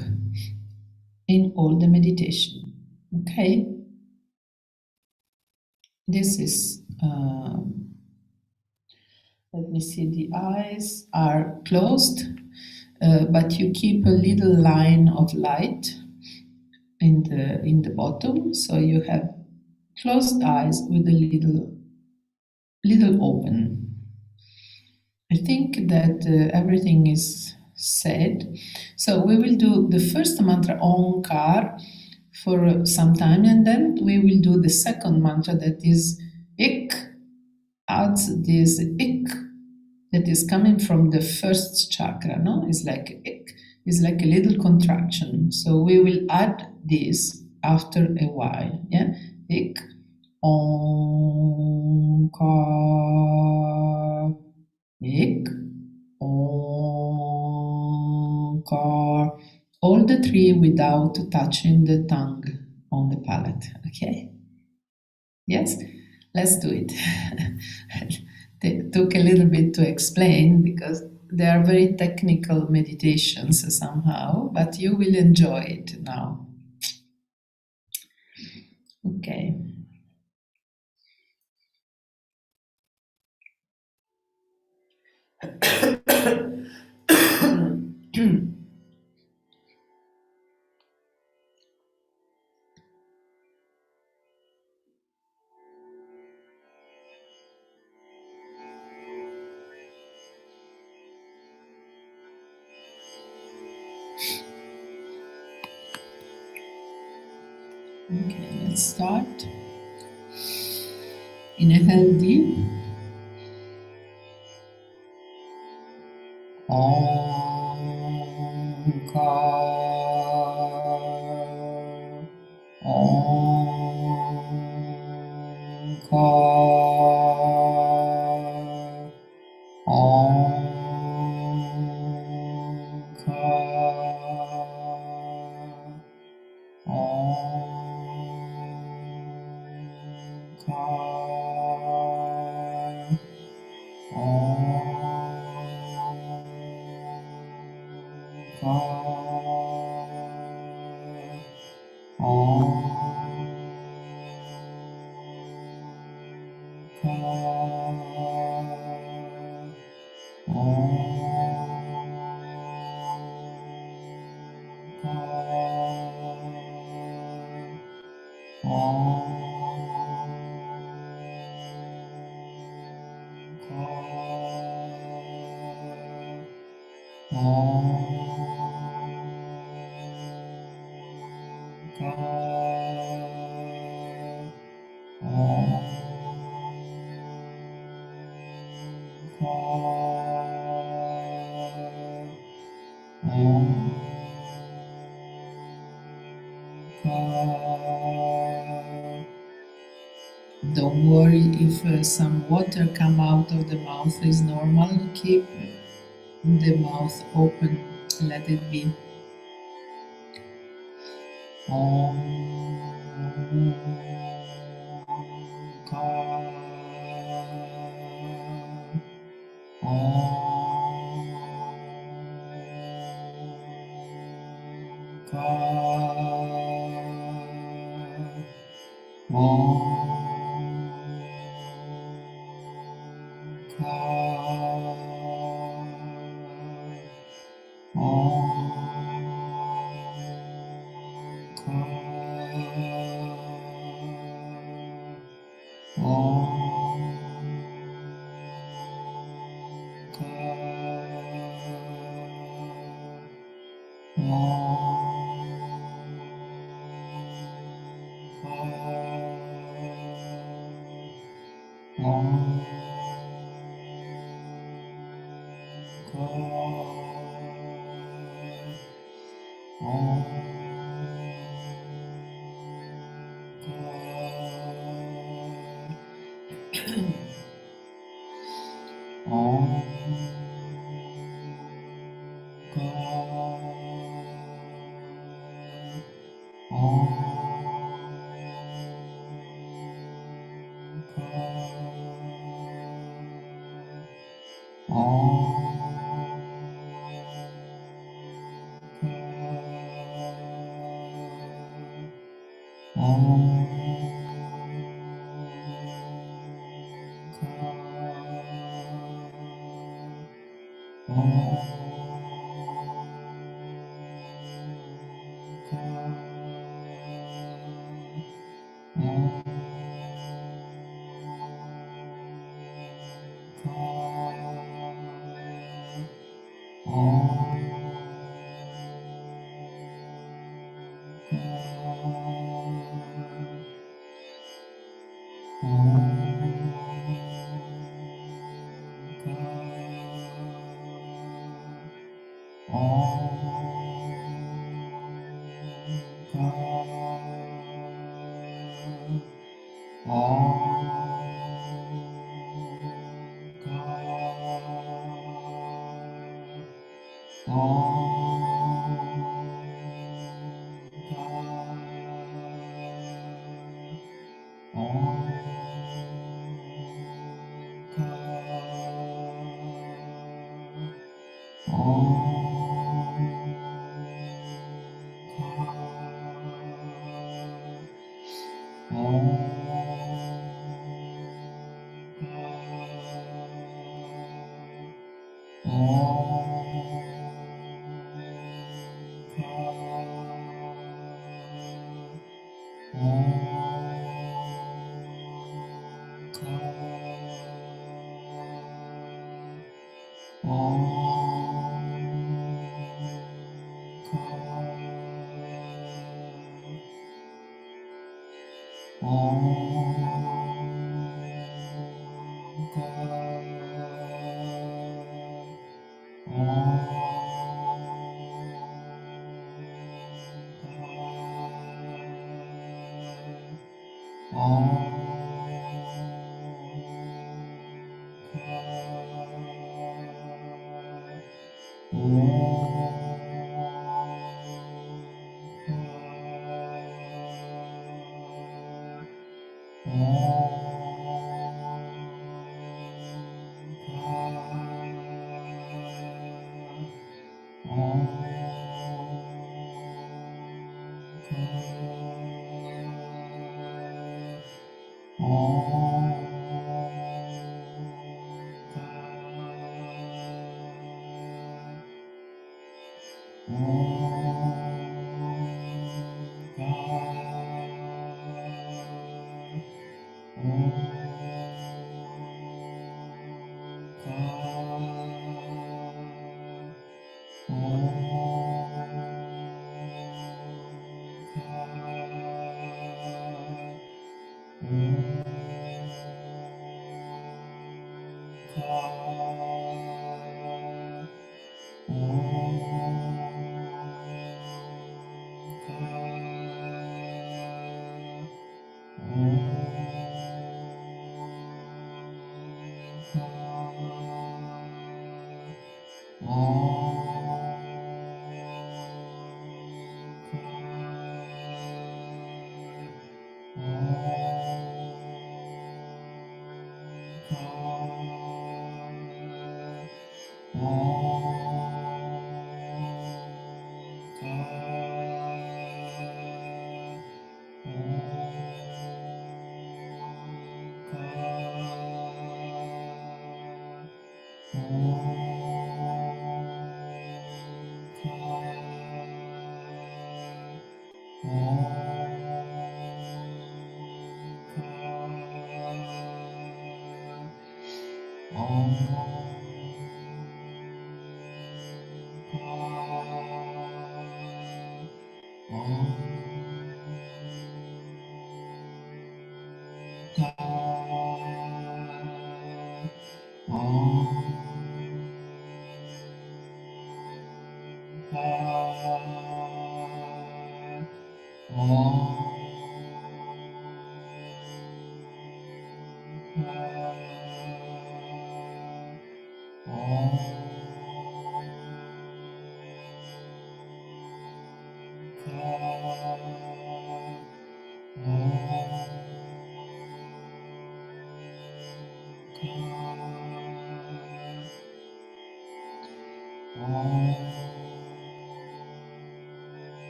in all the meditation. Okay? This is, let me see, the eyes are closed, but you keep a little line of light in the bottom, so you have closed eyes with a little open. I think that everything is said. So we will do the first mantra Omkar for some time, and then we will do the second mantra, that is Ik, adds this Ik that is coming from the first chakra, no? It's like Ik, it's like a little contraction. So we will add this after a while, yeah? Ik, Omkar, Ik, Omkar. All the three without touching the tongue on the palate, okay? Yes? Let's do it. It took a little bit to explain because they are very technical meditations somehow, but you will enjoy it now. Okay. Okay, let's start. Inhale deep. Kaur, Kaur, Kaur, Kaur, Don't worry if some water come out of the mouth is normal. Keep the mouth open. Let it be. Om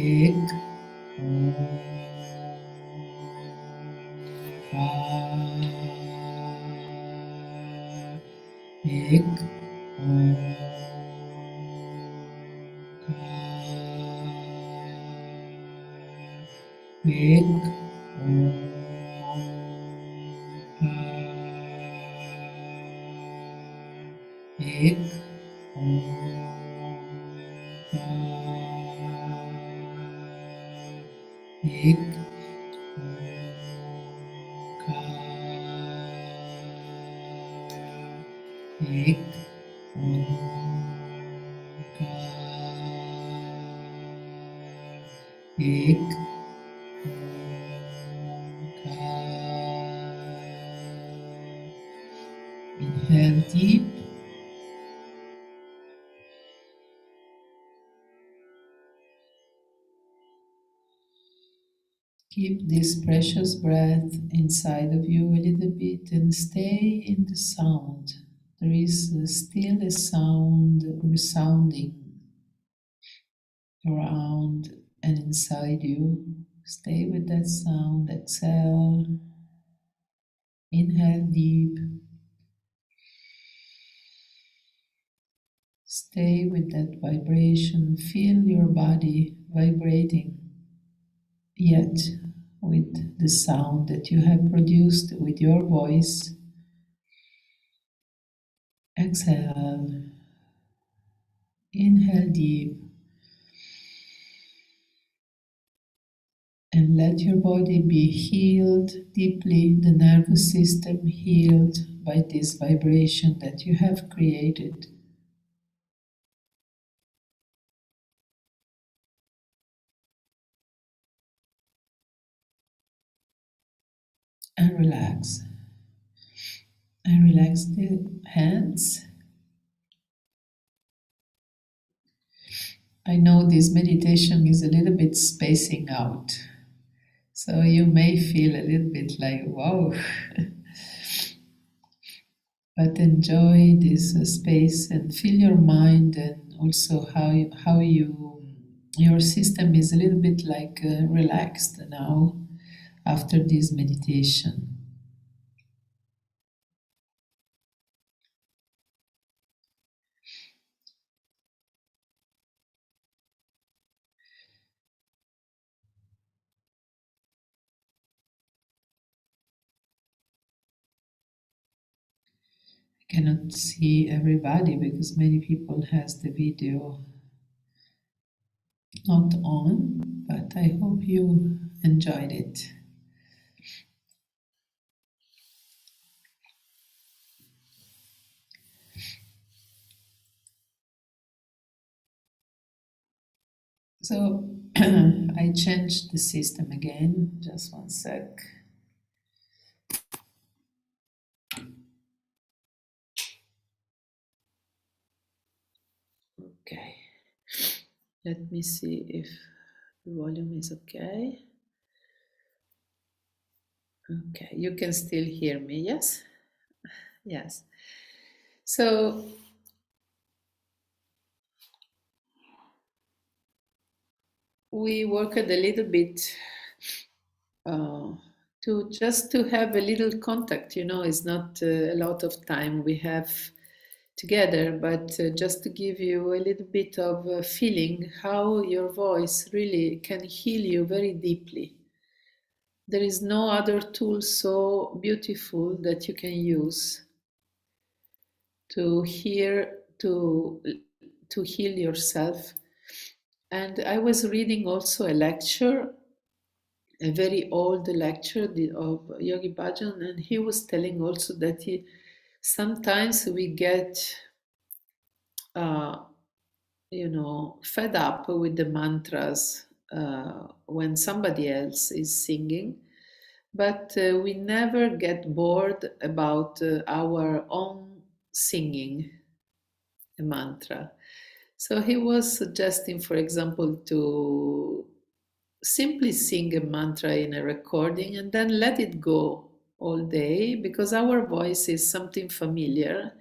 एक एक एक एक एक एक एक inhale deep. Keep this precious breath inside of you a little bit and stay in the sound. There is still a sound resounding around and inside you. Stay with that sound. Exhale. Inhale deep. Stay with that vibration. Feel your body vibrating, yet with the sound that you have produced with your voice. Exhale. Inhale deep. And let your body be healed deeply, the nervous system healed by this vibration that you have created. And relax. And relax the hands. I know this meditation is a little bit spacing out. So you may feel a little bit like, wow. But enjoy this space and feel your mind, and also how your system is a little bit like relaxed now after this meditation. I cannot see everybody because many people has the video not on, but I hope you enjoyed it. So I changed the system again, just one sec. Okay, let me see if the volume is okay. Okay, you can still hear me, yes? Yes. So we worked a little bit uh, to have a little contact. It's not a lot of time we have together, but just to give you a little bit of a feeling how your voice really can heal you very deeply. There is no other tool so beautiful that you can use to hear to heal yourself. And I was reading also a lecture, a very old lecture of Yogi Bhajan, and he was telling also that sometimes we get uh, fed up with the mantras when somebody else is singing, but we never get bored about our own singing a mantra. So he was suggesting, for example, to simply sing a mantra in a recording and then let it go all day, because our voice is something familiar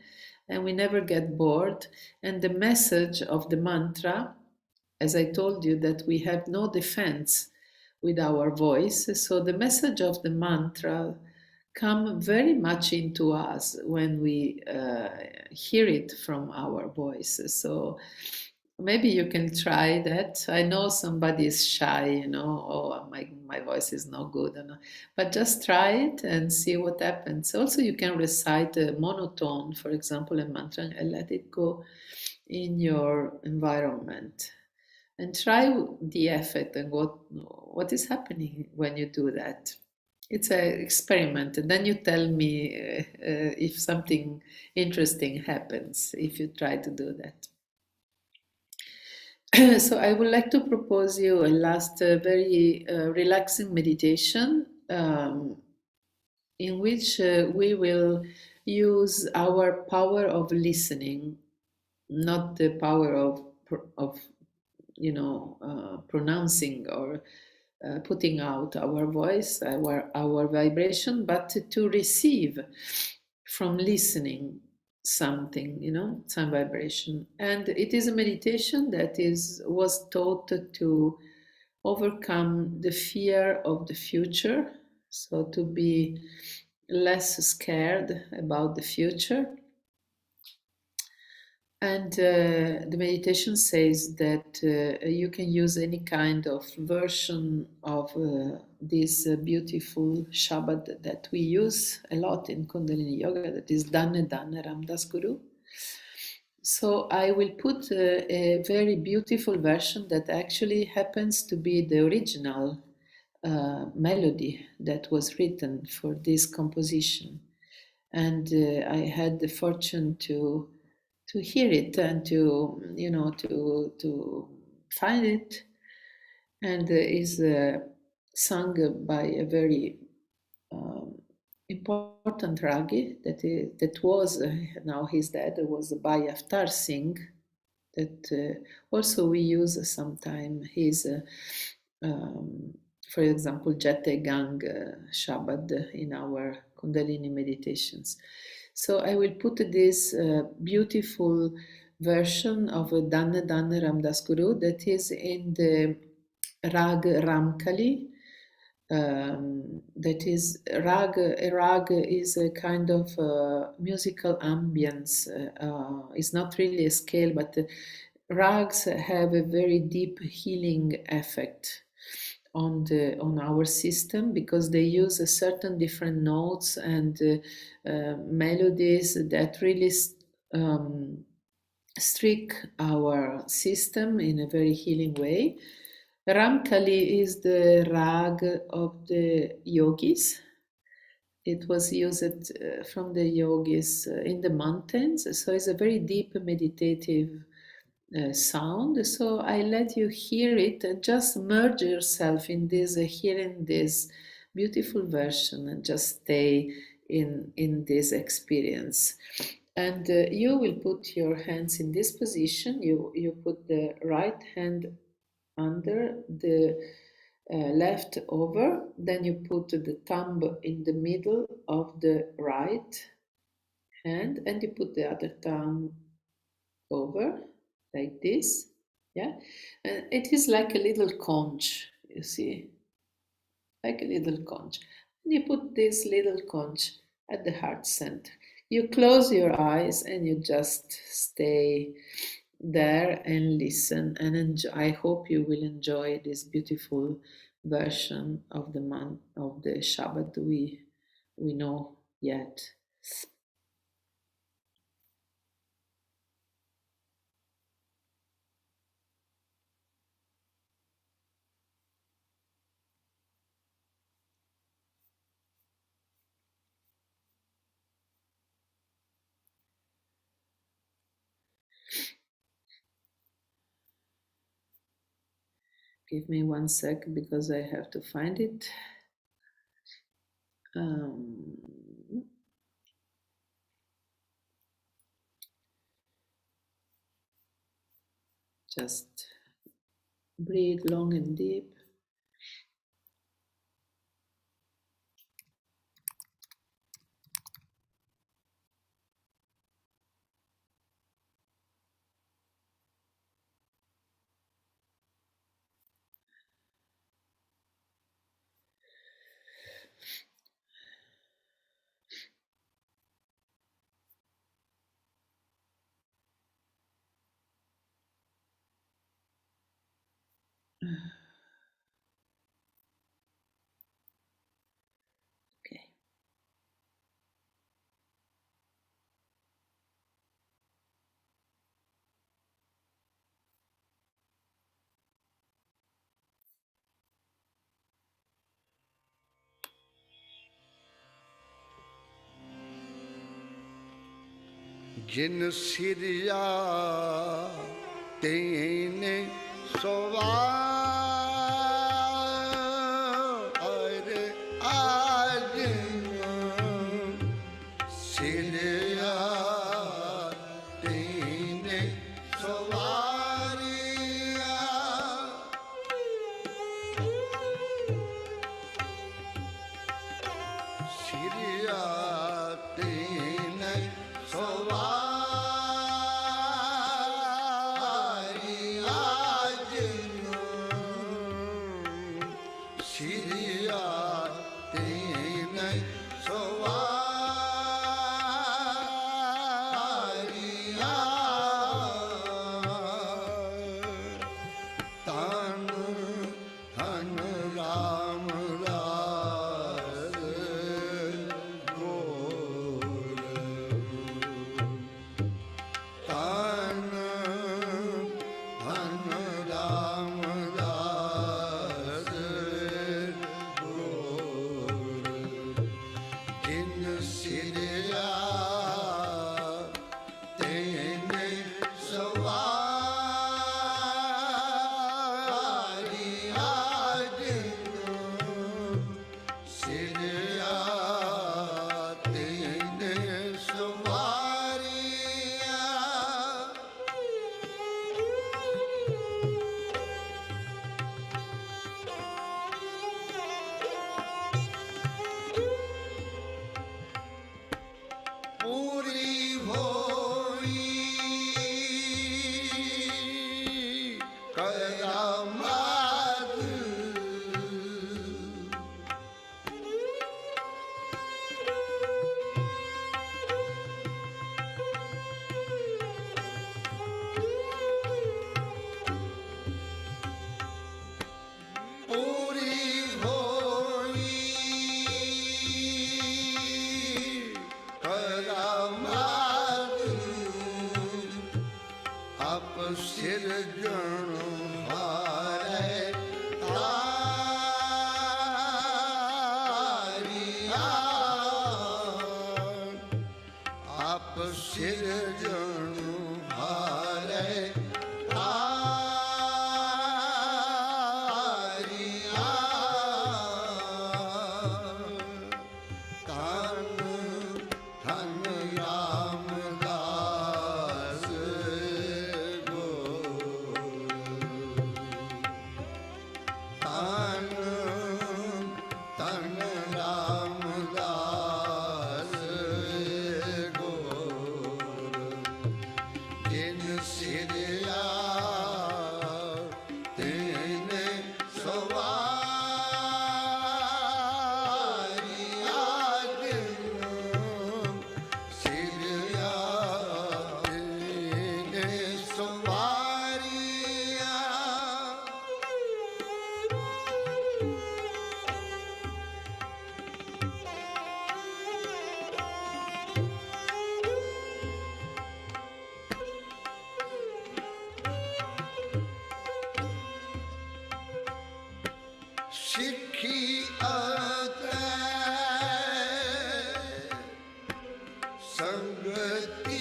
and we never get bored. And the message of the mantra as I told you, that we have no defense with our voice. So the message of the mantra come very much into us when we hear it from our voice. So maybe you can try that. I know somebody is shy, oh, my voice is no good, but just try it and see what happens. Also, you can recite a monotone, for example, a mantra, and let it go in your environment. And try the effect and what is happening when you do that. It's an experiment, and then you tell me if something interesting happens if you try to do that. So I would like to propose you a last very relaxing meditation in which we will use our power of listening, not the power of pronouncing or putting out our voice, our vibration, but to receive from listening something, some vibration. And it is a meditation that was taught to overcome the fear of the future, so to be less scared about the future. And the meditation says that you can use any kind of version of this beautiful Shabad that we use a lot in Kundalini Yoga, that is Dhanne Dhanne Ramdas Guru. So I will put a very beautiful version that actually happens to be the original melody that was written for this composition. And I had the fortune to hear it and to find it, and is sung by a very important ragi that was now he's dead. It was by Avtar Singh, that also we use sometime. His for example, Jate Gang Shabad in our Kundalini meditations. So I will put this beautiful version of Dhanne Dhanne Ramdas Guru that is in the Rag Ramkali. That is rag. A rag is a kind of musical ambience. It's not really a scale, but rags have a very deep healing effect on our system, because they use a certain different notes and melodies that really streak our system in a very healing way. Ramkali is the rag of the yogis. It was used from the yogis in the mountains, so it's a very deep meditative sound. So I let you hear it and just merge yourself in this, hearing this beautiful version, and just stay in this experience. And you will put your hands in this position. You put the right hand under the left over, then you put the thumb in the middle of the right hand, and you put the other thumb over like this. Yeah, and it is like a little conch, you see, like a little conch. And you put this little conch at the heart center. You close your eyes and you just stay there and listen and enjoy. I hope you will enjoy this beautiful version of the month of the Shabbat we know yet. Give me 1 sec because I have to find it. Just breathe long and deep. Okay. ਜਿਨ ਸਿਰਿਆ ਤੈਨੇ ਸਵਾਰ ਆਜ ਸਿਰਿਆ ਤੈਨੇ ਸਵਾਰਿਆ ਸਿਰਿਆ ਤੈਨੇ ਸਵਾਰੀ ਆਜ ਸਿਰਿਆ ਤੈਨੇ ਸਵਾਰੀਆ ਤਨ ਧਨ ਰਾਮ ਰਾਜ ਗੋਰ ਤਨ ਧਨ ਰਾਮ ਰਾਜ ਗੋਰ ਜਿਨ ਸਿਰਿਆ ਤੈਨੇ ਸਵਾਰੀ ਆਜ ਸਿਰਿਆ ਤੈਨੇ ਸਵਾਰੀਆ ਪੂਰੀ ਹੋਈ ਕਰਾਮਾਤ ਪੂਰੀ ਹੋਈ ਕਰਾਮਾਤ ਆਪ ਸਿਰਜਣ ਹਾਰੇ ਤਾਰੀਆ ਆਪ ਸਿਰਜਣ ਹਾਰੇ ਤਾਰੀਆ ਤਨ ਧਨ ਰਾਮਦਾਸ ਗੋਰ ਤਨ ਧਨ ਰਾਮਦਾਸ ਗੋਰ ਜਿਨ ਸਿਰਿਆ ਤੈਨੇ ਸਵਾਰੀ ਆਜ ਸਿਰਿਆ ਤੈਨੇ ਸਵਾਰੀਆ ਸਿੱਖੀ ਅਤੈ ਸੰਗਤੀ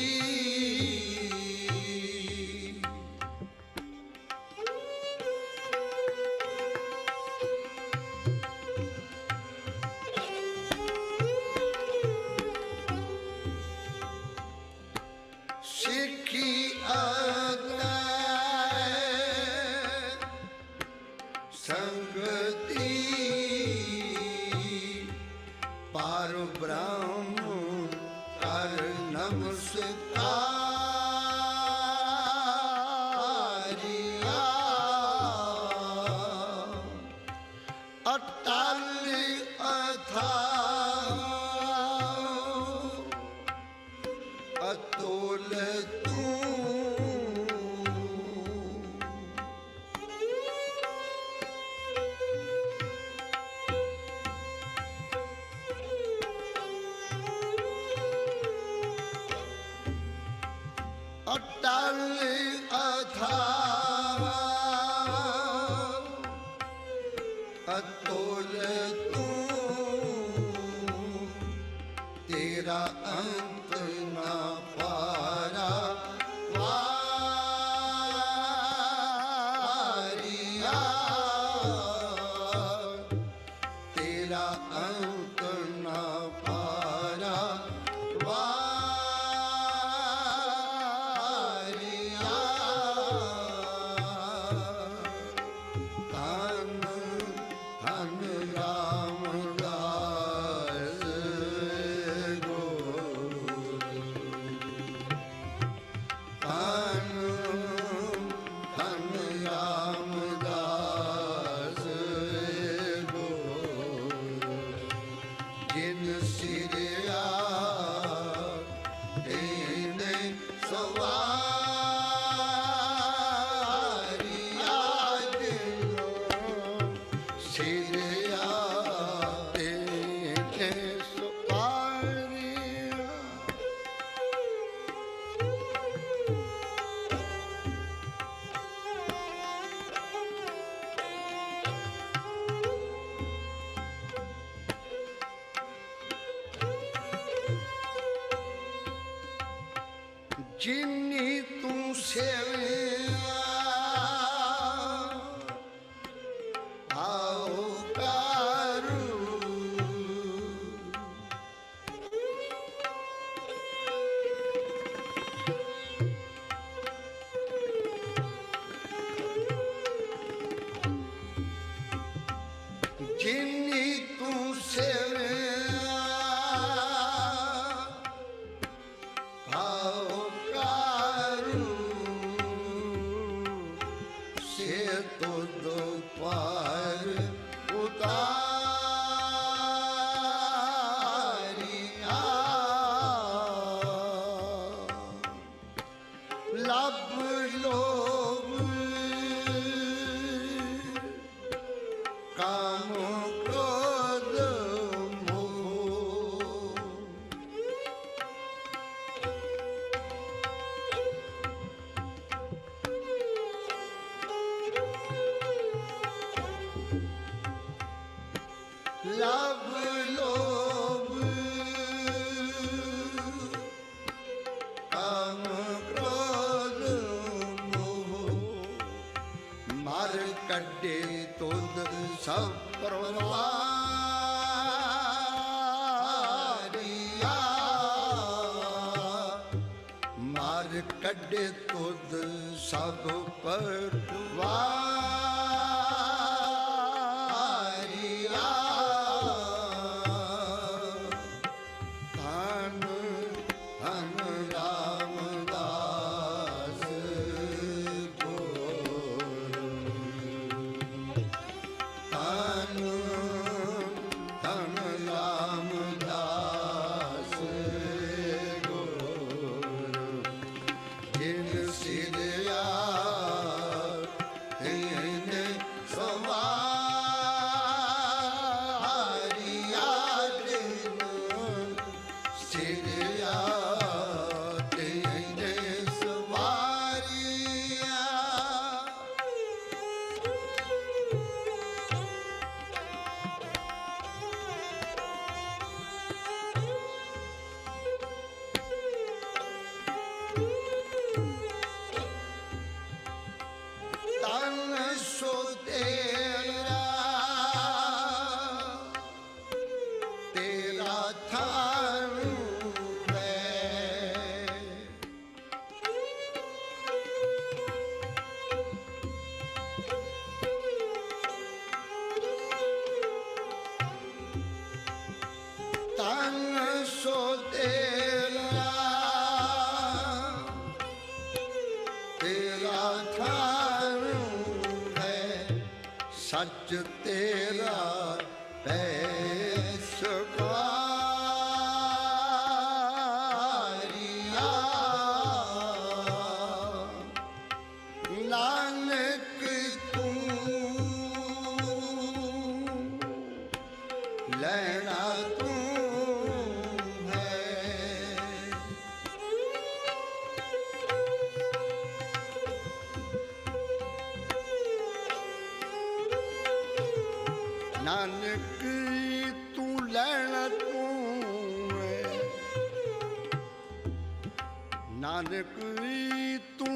ਸਿੱਖੀ ਅਤੈ ਸੰਗਤੀ ਪਾਰ ਬ੍ਰਹਮ ਕਰ ਨਮਸਕਾਰੀਆ ਅਟਲ ਅਥਾਹ ਅਤੁਲ ਤੂੰ ਅਟਲ ਅਥਾਹ ਅਤੁਲ ਤੂੰ, ਤੇਰਾ ਅੰਤ ਨਾ ਪਾਰਾ ਵਾਰਿਆ, ਤੇਰਾ ਅੰਤ ਨਾ ਪਾਰਾ ਵਾਰਿਆ। ਧੰਨ ਧੰਨ ਰਾਮਦਾਸ ਗੁਰੂ, ਧੰਨ ਧੰਨ ਰਾਮਦਾਸ ਗੁਰੂ, ਜਿਨ ਸਿਰਿਆ ਤੇਨੇ ਸਵਾਰਿਆ, ਜਿਨ ਸਿਰਿਆ ਤੇਨੇ ਸਵਾਰਿਆ। ਜਿਨੀ ਤੂੰ ਸੇਵਿਆ ਆਓ ਕਾਰੂ, ਜਿਨੀ ਤੂੰ ਸੇਵਿਆ ਆਓ ਕਾਰੂ, ਸੇ ਤੁਧ ਪਾਰ ਉਤਾਰਿਆ। ਲੱਭ ਲੋਭ ਕਾਮ ਕ੍ਰੋਧ ਮੋਹ, ਲਭ ਲੋਭ ਕਾਮ ਕ੍ਰੋਧ ਮੋਹ, ਮਰ ਕੱਢੇ ਤੁਧ ਸਭ ਪਰਵਾਰਿਆ, ਮਰ ਕੱਢੇ ਤੁਧ ਸਭ ਪਰਵਾਰਿਆ। ਧੰਨ ਧੰਨ ਰਾਮਦਾਸ ਗੁਰੂ, ਧੰਨ ਧੰਨ ਰਾਮਦਾਸ ਗੁਰੂ, ਜਿਨ ਸਿਰਿਆ ਤੇਨੇ ਸਵਾਰਿਆ, ਜਿਨ ਸਿਰਿਆ ਤੇਨੇ ਸਵਾਰਿਆ। ਤਨ ਸੋ ਤੇਰਾ, ਤੇਰਾ ਥਾਨ ਹੈ, ਤਨ ਸੋ ਤੇਰਾ, ਤੇਰਾ ਥਾਨ ਹੈ, ਸੱਚ ਤੇਰਾ ਪੈ ਸਵਾਰਿਆ। ਨਾਨਕ ਤੂੰ ਲੈਣਾ ਤੂੰ ਹੈ, ਨਾਨਕ ਤੂੰ ਲੈਣਾ ਤੂੰ ਹੈ, ਨਾਨਕ ਤੂੰ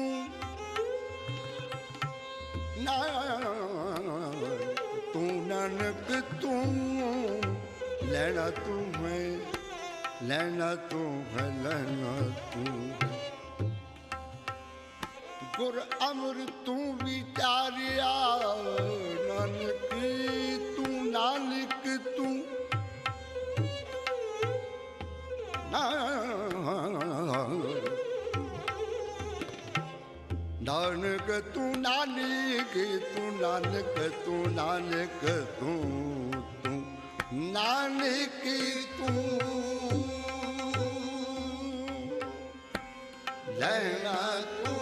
ਤੂੰ ਨਾਨਕ ਤੂੰ ਲੈਣਾ ਤੂੰ ਹੈ, ਲੈਣਾ ਤੂੰ ਹੈ, ਲੈਣਾ ਤੂੰ ਹੈ। ਗੁਰ ਅਮਰ ਤੂੰ ਵਿਚਾਰਿਆ, ਨਾਨਕ ਤੂੰ ਨਾਨਕ ਤੂੰ ਨਾਨਕ ਤੂੰ ਨਾਨਕ ਤੂੰ ਨਾਨਕ ਤੂੰ ਨਾਨਕ ਤੂੰ ਨਾਨਕ ਤੂੰ ਲੈਣਾ ਤੂੰ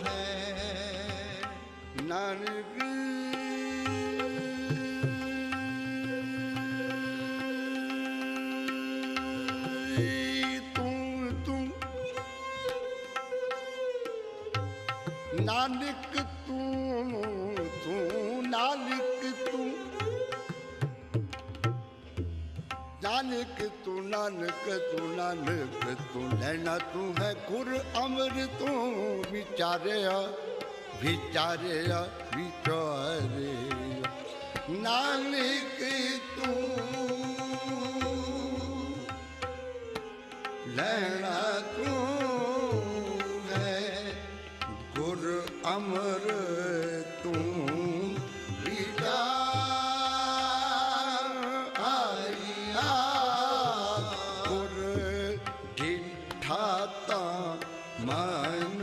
ਹੈ, ਨਾਨਕ ਨਾਨਕ ਤੂੰ ਨਾਨਕ ਤੂੰ ਨਾਨਕ ਤੂੰ ਨਾਨਕ ਤੂੰ ਨਾਨਕ ਤੂੰ ਲੈਣਾ ਤੂੰ ਹੈ। ਗੁਰ ਅਮਰ ਤੂੰ ਵਿਚਾਰਿਆ, ਵਿਚਾਰਿਆ ਵਿਚਾਰਿਆ, ਨਾਨਕ ਤੂੰ ਲੈਣਾ ਤੂੰ ਹੈ। ਗੁਰ ਅਮਰ ਤੂੰ ਵਿਚਾਰਿਆ, ਗੁਰ ਡਿਠਾ ਤਾਂ ਮਨ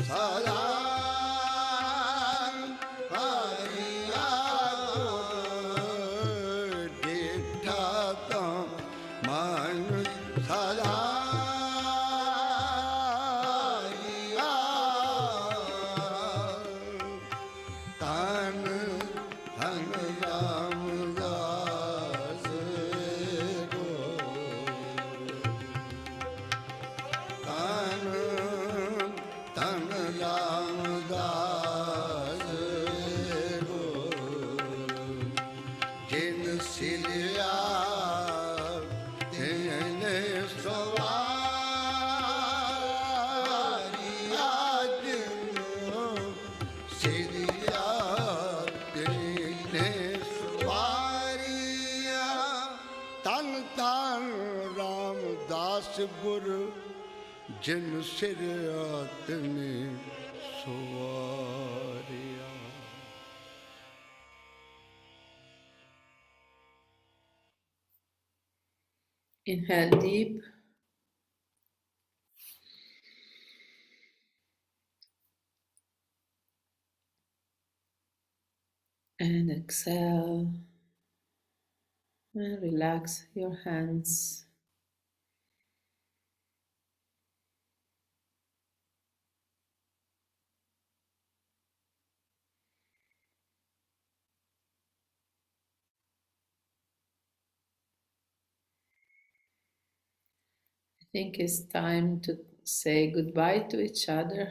ਸਾਰਾ, ਗੁਰ ਡਿਠਾ ਤਾਂ ਮਨ ਸਾਰਾ। ਗੁਰ ਜਿਨ ਸਿਰ ਆਤਨੇ ਸਵਾਰਿਆ। Inhale deep. And exhale. And relax your hands. I think it's time to say goodbye to each other.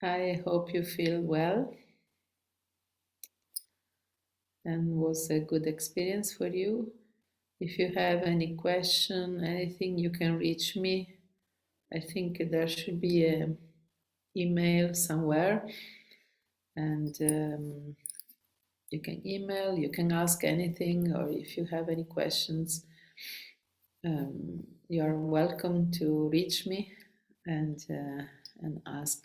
I hope you feel well and was a good experience for you. If you have any question, anything, you can reach me. I think there should be an email somewhere, and you can email, you can ask anything, or if you have any questions, you are welcome to reach me and ask.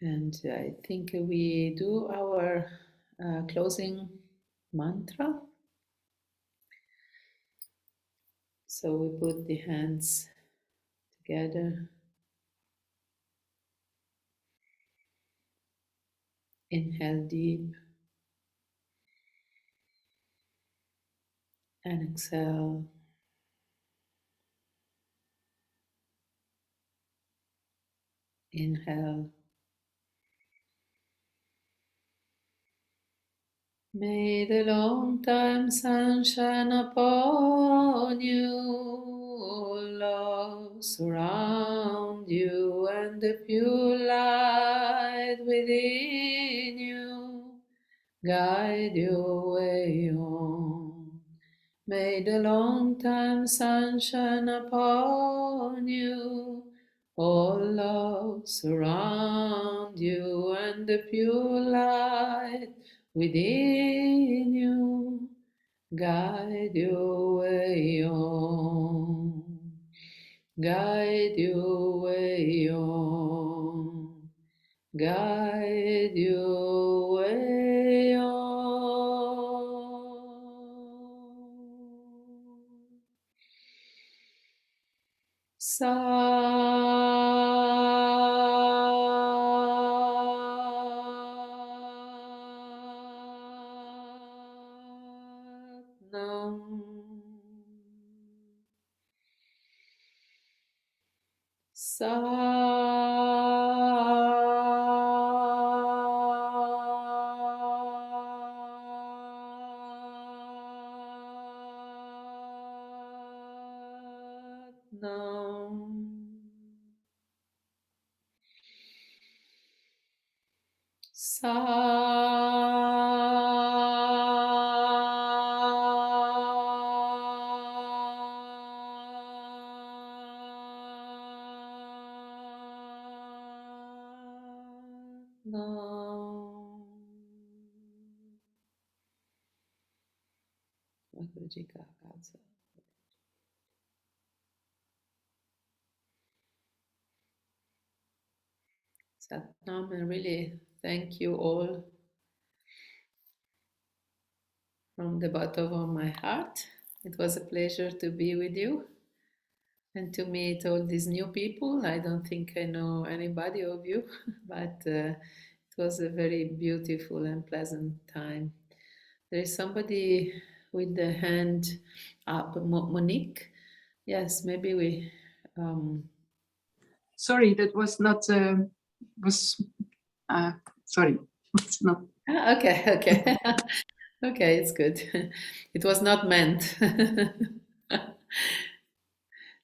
And I think we do our closing mantra. So we put the hands together. Inhale deep and exhale. Inhale. May the long time sun shine upon you, love surround you, and the pure light within you guide your way on. May the long time sun shine upon you, all love surround you, and the pure light within you guide your way on. Guide your way on. Guide your way on. Satnam. Satnam. Waheguru ji का Khalsa Satnam, and really thank you all from the bottom of my heart. It was a pleasure to be with you and to meet all these new people. I don't think I know anybody of you, but it was a very beautiful and pleasant time. There is somebody with the hand up, Monique. Yes, maybe we. Sorry, that was not. Sorry, it's not. Okay, okay, okay. It's good. It was not meant.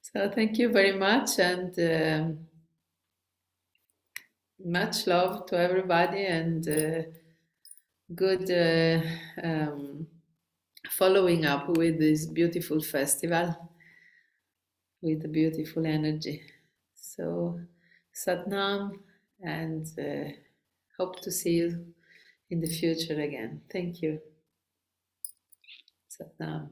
So thank you very much, and much love to everybody, and good following up with this beautiful festival with the beautiful energy. So Satnam, and hope to see you in the future again. Thank you. Satnam.